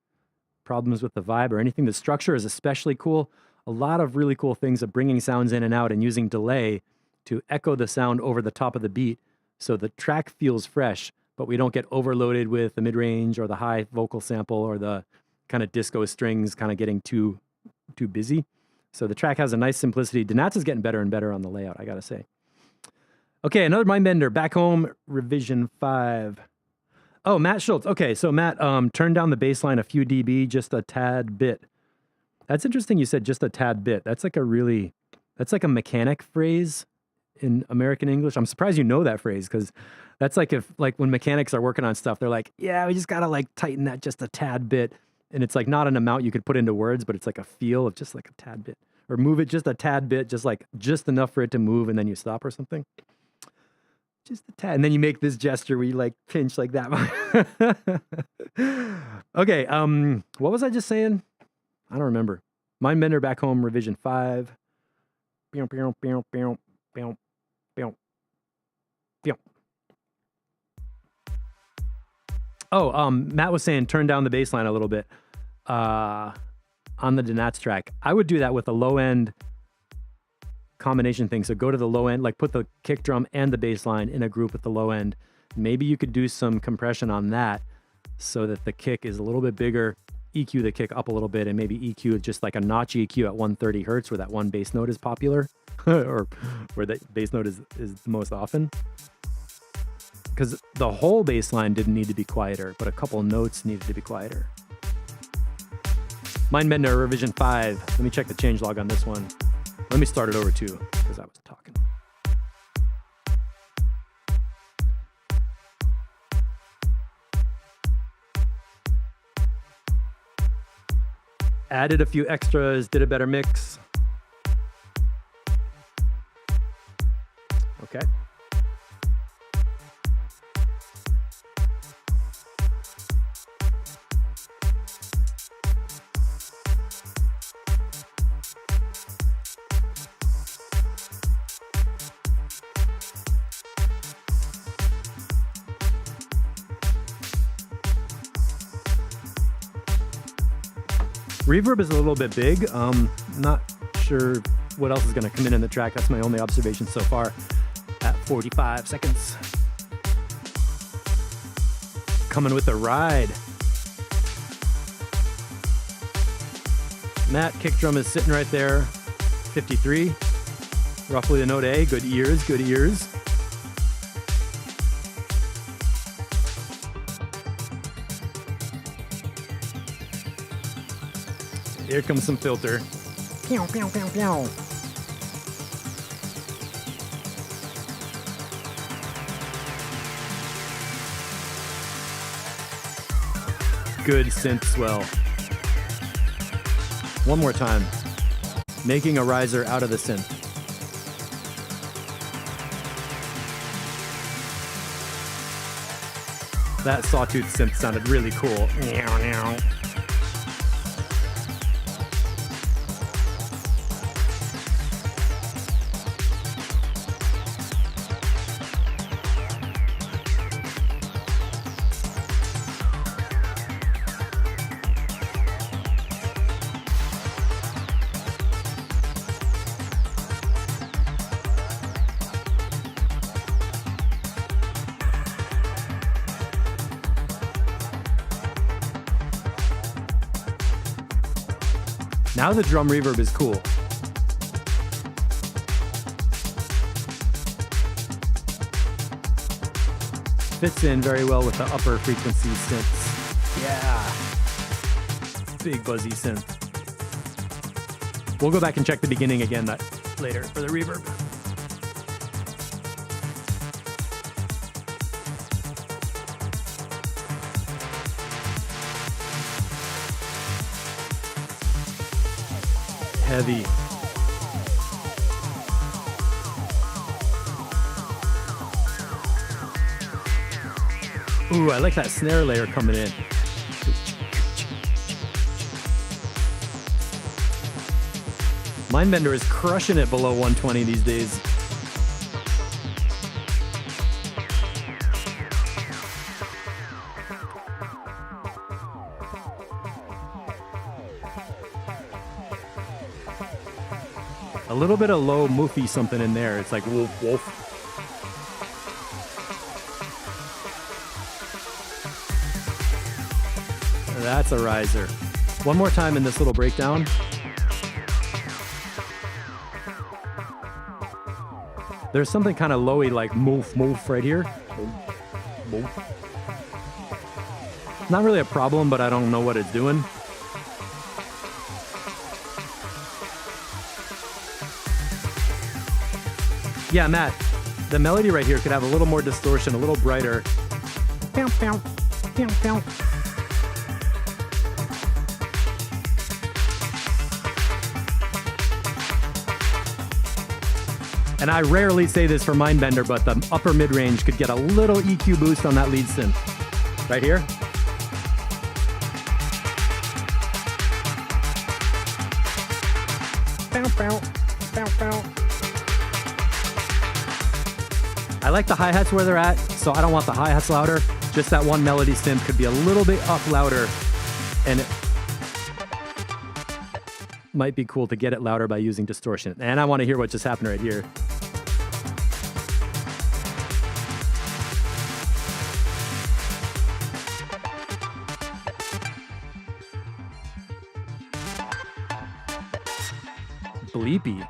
problems with the vibe or anything. The structure is especially cool. A lot of really cool things of bringing sounds in and out and using delay to echo the sound over the top of the beat. So the track feels fresh, but we don't get overloaded with the mid-range or the high vocal sample or the kind of disco strings kind of getting too busy. So the track has a nice simplicity. Donats is getting better and better on the layout, I gotta say. Okay, another Mindbender, Back Home, Revision 5. Oh, Matt Schultz. Okay, so Matt, turn down the bass line a few dB, just a tad bit. That's interesting you said just a tad bit. That's like a mechanic phrase in American English. I'm surprised you know that phrase, because that's like when mechanics are working on stuff, they're like, yeah, we just gotta like tighten that just a tad bit. And it's like not an amount you could put into words, but it's like a feel of just like a tad bit. Or move it just a tad bit, just enough for it to move, and then you stop or something. Just a tad. And then you make this gesture where you like pinch like that. Okay, what was I just saying? I don't remember. Mindbender, Back Home, Revision 5. Oh, Matt was saying turn down the bass line a little bit on the Donats track. I would do that with a low end combination thing. So go to the low end, like put the kick drum and the bass line in a group with the low end. Maybe you could do some compression on that so that the kick is a little bit bigger. EQ the kick up a little bit, and maybe EQ just like a notch EQ at 130 hertz where that one bass note is popular or where the bass note is the most often. Because the whole bass line didn't need to be quieter, but a couple notes needed to be quieter. Mindbender, Revision 5. Let me check the changelog on this one. Let me start it over too, because I was talking. Added a few extras, did a better mix. Okay. Reverb is a little bit big. Not sure what else is going to come in the track. That's my only observation so far at 45 seconds. Coming with a ride. Matt, kick drum is sitting right there. 53. Roughly the note A. Good ears, good ears. Here comes some filter. Pew, pew, pew, pew. Good synth swell. One more time. Making a riser out of the synth. That sawtooth synth sounded really cool. Meow, meow. Now the drum reverb is cool. Fits in very well with the upper frequency synths. Yeah. Big buzzy synth. We'll go back and check the beginning again later for the reverb. Heavy. Ooh, I like that snare layer coming in. Mindbender is crushing it below 120 these days. A little bit of low moofy something in there. It's like woof woof. That's a riser. One more time in this little breakdown. There's something kind of lowy like moof moof right here. Moof. Not really a problem, but I don't know what it's doing. Yeah, Matt, the melody right here could have a little more distortion, a little brighter. Pow, pow, pow, pow. And I rarely say this for Mindbender, but the upper mid-range could get a little EQ boost on that lead synth. Right here. Bow, bow, bow, bow. I like the hi-hats where they're at, so I don't want the hi-hats louder. Just that one melody synth could be a little bit up louder, and it might be cool to get it louder by using distortion. And I want to hear what just happened right here. Bleepy.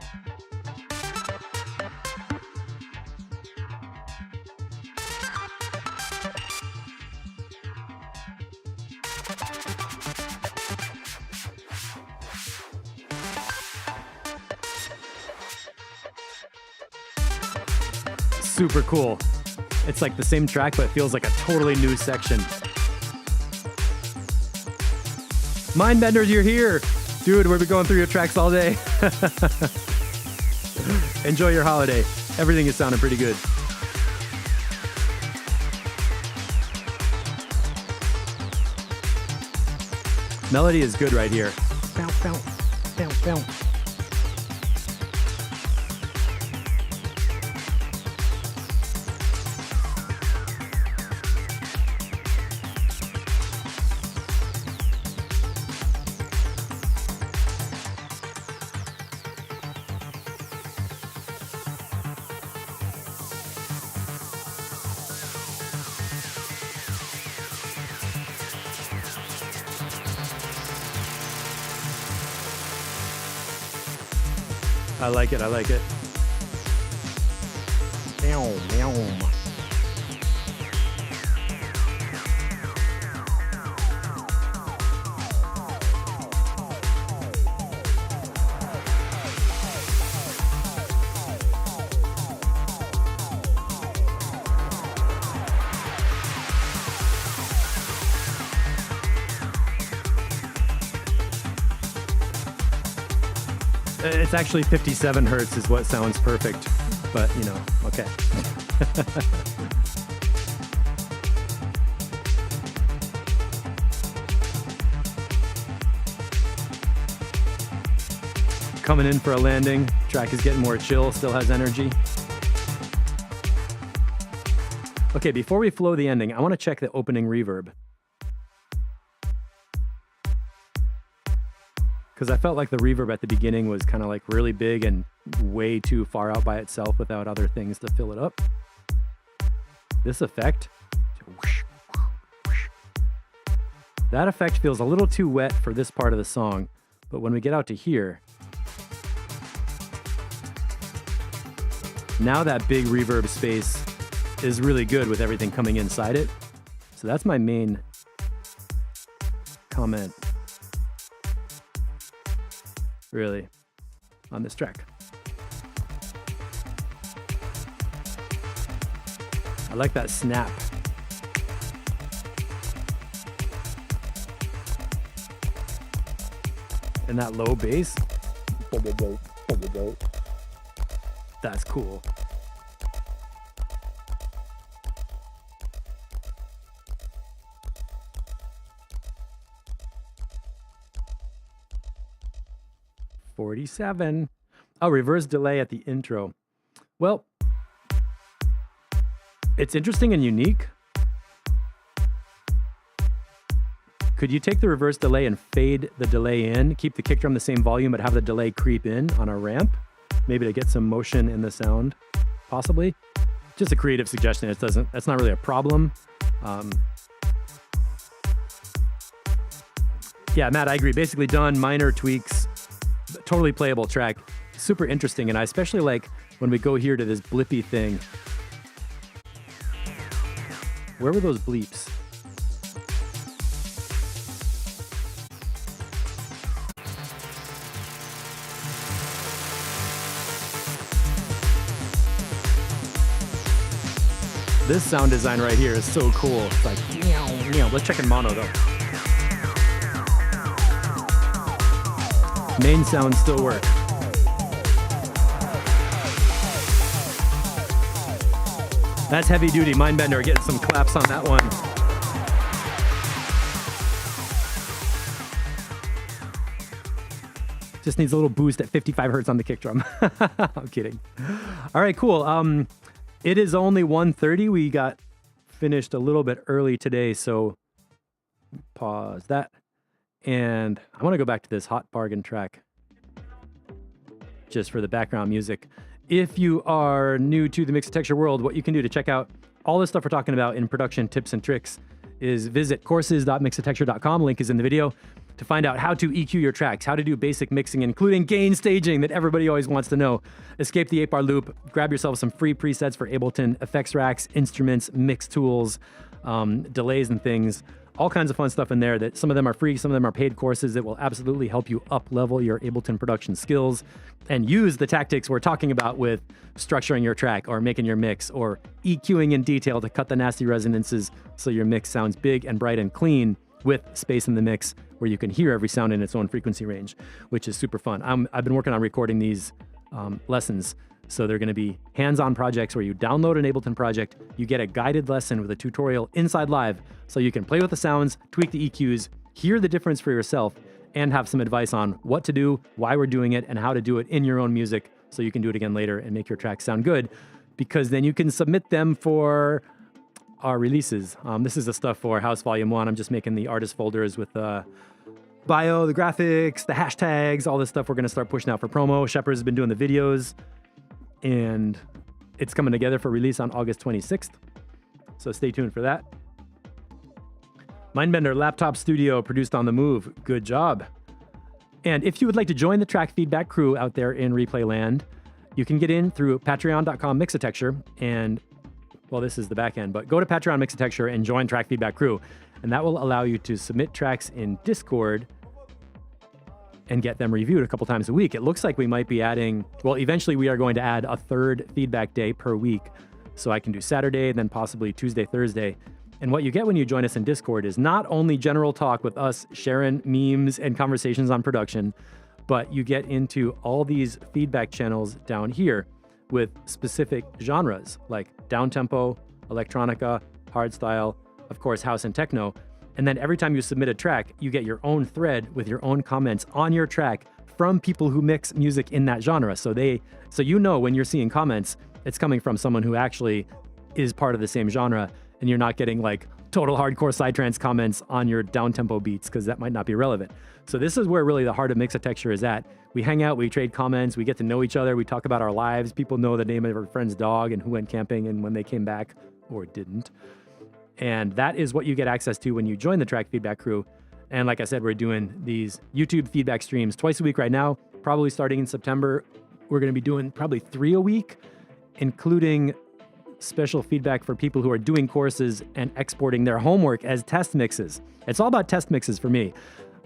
Super cool. It's like the same track, but it feels like a totally new section. Mindbenders, you're here. Dude, we'll be going through your tracks all day. Enjoy your holiday. Everything is sounding pretty good. Melody is good right here. Bow, bow, bow, bow. I like it, I like it. Meow, meow. It's actually 57 hertz is what sounds perfect, but you know, okay. Coming in for a landing. Track is getting more chill, still has energy. Okay, before we flow the ending, I want to check the opening reverb. Because I felt like the reverb at the beginning was kind of like really big and way too far out by itself without other things to fill it up. This effect, that effect feels a little too wet for this part of the song, but when we get out to here, now that big reverb space is really good with everything coming inside it. So that's my main comment, really, on this track. I like that snap. And that low bass. That's cool. $47. Oh, reverse delay at the intro. Well, it's interesting and unique. Could you take the reverse delay and fade the delay in, keep the kick drum the same volume, but have the delay creep in on a ramp? Maybe to get some motion in the sound, possibly. Just a creative suggestion. That's not really a problem. Yeah, Matt, I agree. Basically done, minor tweaks, totally playable track. Super interesting, and I especially like when we go here to this blippy thing. Where were those bleeps? This sound design right here is so cool. It's like, meow, meow. Let's check in mono though. Main sounds still work. That's heavy duty. Mindbender getting some claps on that one. Just needs a little boost at 55 hertz on the kick drum. I'm kidding. All right, cool. It is only 1:30. We got finished a little bit early today, so pause that. And I want to go back to this Hot Bargain track just for the background music. If you are new to the Mixotexture world, what you can do to check out all the stuff we're talking about in production tips and tricks is visit courses.mixotexture.com. Link is in the video to find out how to EQ your tracks, how to do basic mixing, including gain staging that everybody always wants to know. Escape the 8-bar loop, grab yourself some free presets for Ableton, effects racks, instruments, mix tools, delays and things. All kinds of fun stuff in there that some of them are free, some of them are paid courses that will absolutely help you up-level your Ableton production skills and use the tactics we're talking about with structuring your track or making your mix or EQing in detail to cut the nasty resonances so your mix sounds big and bright and clean with space in the mix where you can hear every sound in its own frequency range, which is super fun. I've been working on recording these lessons. So they're going to be hands-on projects where you download an Ableton project, you get a guided lesson with a tutorial inside live so you can play with the sounds, tweak the EQs, hear the difference for yourself, and have some advice on what to do, why we're doing it, and how to do it in your own music so you can do it again later and make your tracks sound good, because then you can submit them for our releases. This is the stuff for House Volume 1. I'm just making the artist folders with the bio, the graphics, the hashtags, all this stuff we're going to start pushing out for promo. Shepard's been doing the videos. And it's coming together for release on August 26th. So stay tuned for that. Mindbender Laptop Studio produced on the move. Good job. And if you would like to join the track feedback crew out there in replay land, you can get in through patreon.com/mixotexture. And, well, this is the back end, but go to Patreon Mixotexture and join track feedback crew. And that will allow you to submit tracks in Discord and get them reviewed a couple times a week. It looks like we might be adding, well, eventually we are going to add a third feedback day per week. So I can do Saturday, then possibly Tuesday, Thursday. And what you get when you join us in Discord is not only general talk with us sharing memes and conversations on production, but you get into all these feedback channels down here with specific genres like downtempo, electronica, hardstyle, of course, house and techno. And then every time you submit a track, you get your own thread with your own comments on your track from people who mix music in that genre. So you know when you're seeing comments, it's coming from someone who actually is part of the same genre, and you're not getting like total hardcore psytrance comments on your downtempo beats because that might not be relevant. So this is where really the heart of Mixotexture is at. We hang out, we trade comments, we get to know each other, we talk about our lives. People know the name of their friend's dog and who went camping and when they came back or didn't. And that is what you get access to when you join the track feedback crew. And like I said, we're doing these YouTube feedback streams twice a week right now, probably starting in September. We're going to be doing probably 3 a week, including special feedback for people who are doing courses and exporting their homework as test mixes. It's all about test mixes for me.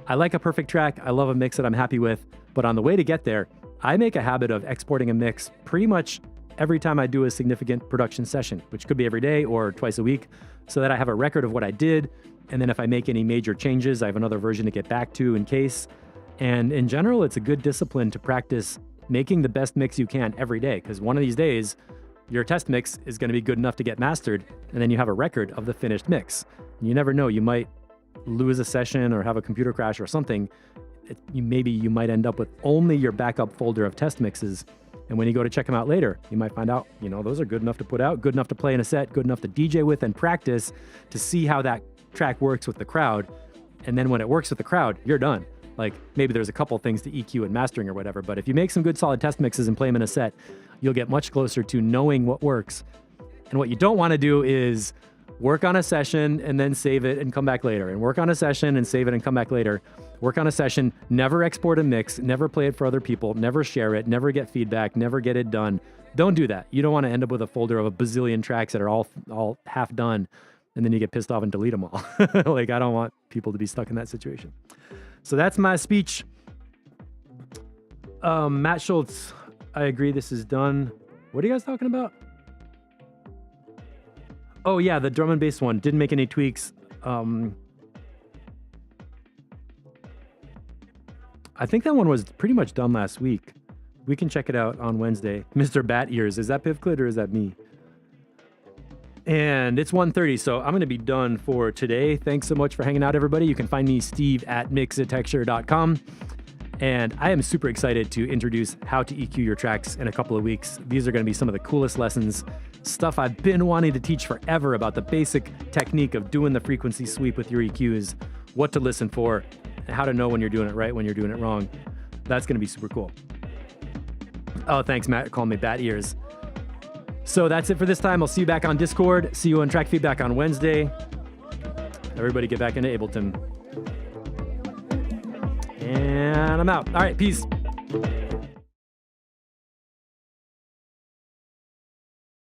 I like a perfect track. I love a mix that I'm happy with. But on the way to get there, I make a habit of exporting a mix pretty much every time I do a significant production session, which could be every day or twice a week, so that I have a record of what I did. And then if I make any major changes, I have another version to get back to in case. And in general, it's a good discipline to practice making the best mix you can every day, because one of these days, your test mix is going to be good enough to get mastered, and then you have a record of the finished mix. And you never know, you might lose a session or have a computer crash or something, maybe you might end up with only your backup folder of test mixes. And when you go to check them out later, you might find out, those are good enough to put out, good enough to play in a set, good enough to DJ with and practice to see how that track works with the crowd. And then when it works with the crowd, you're done. Like maybe there's a couple things to EQ and mastering or whatever, but if you make some good solid test mixes and play them in a set, you'll get much closer to knowing what works. And what you don't want to do is work on a session and then save it and come back later, and work on a session and save it and come back later. Work on a session, never export a mix, never play it for other people, never share it, never get feedback, never get it done. Don't do that. You don't want to end up with a folder of a bazillion tracks that are all half done, and then you get pissed off and delete them all. Like, I don't want people to be stuck in that situation. So that's my speech. Matt Schultz, I agree this is done. What are you guys talking about? Oh yeah, the drum and bass one. Didn't make any tweaks. I think that one was pretty much done last week. We can check it out on Wednesday. Mr. Bat Ears, is that Pivclit or is that me? And it's 1:30, so I'm going to be done for today. Thanks so much for hanging out, everybody. You can find me, steve@mixitexture.com. And I am super excited to introduce how to EQ your tracks in a couple of weeks. These are going to be some of the coolest lessons, stuff I've been wanting to teach forever about the basic technique of doing the frequency sweep with your EQs, what to listen for, and how to know when you're doing it right, when you're doing it wrong. That's going to be super cool. Oh, thanks, Matt, calling me Bat Ears. So that's it for this time. I'll see you back on Discord. See you on Track Feedback on Wednesday. Everybody get back into Ableton. And I'm out. All right, peace.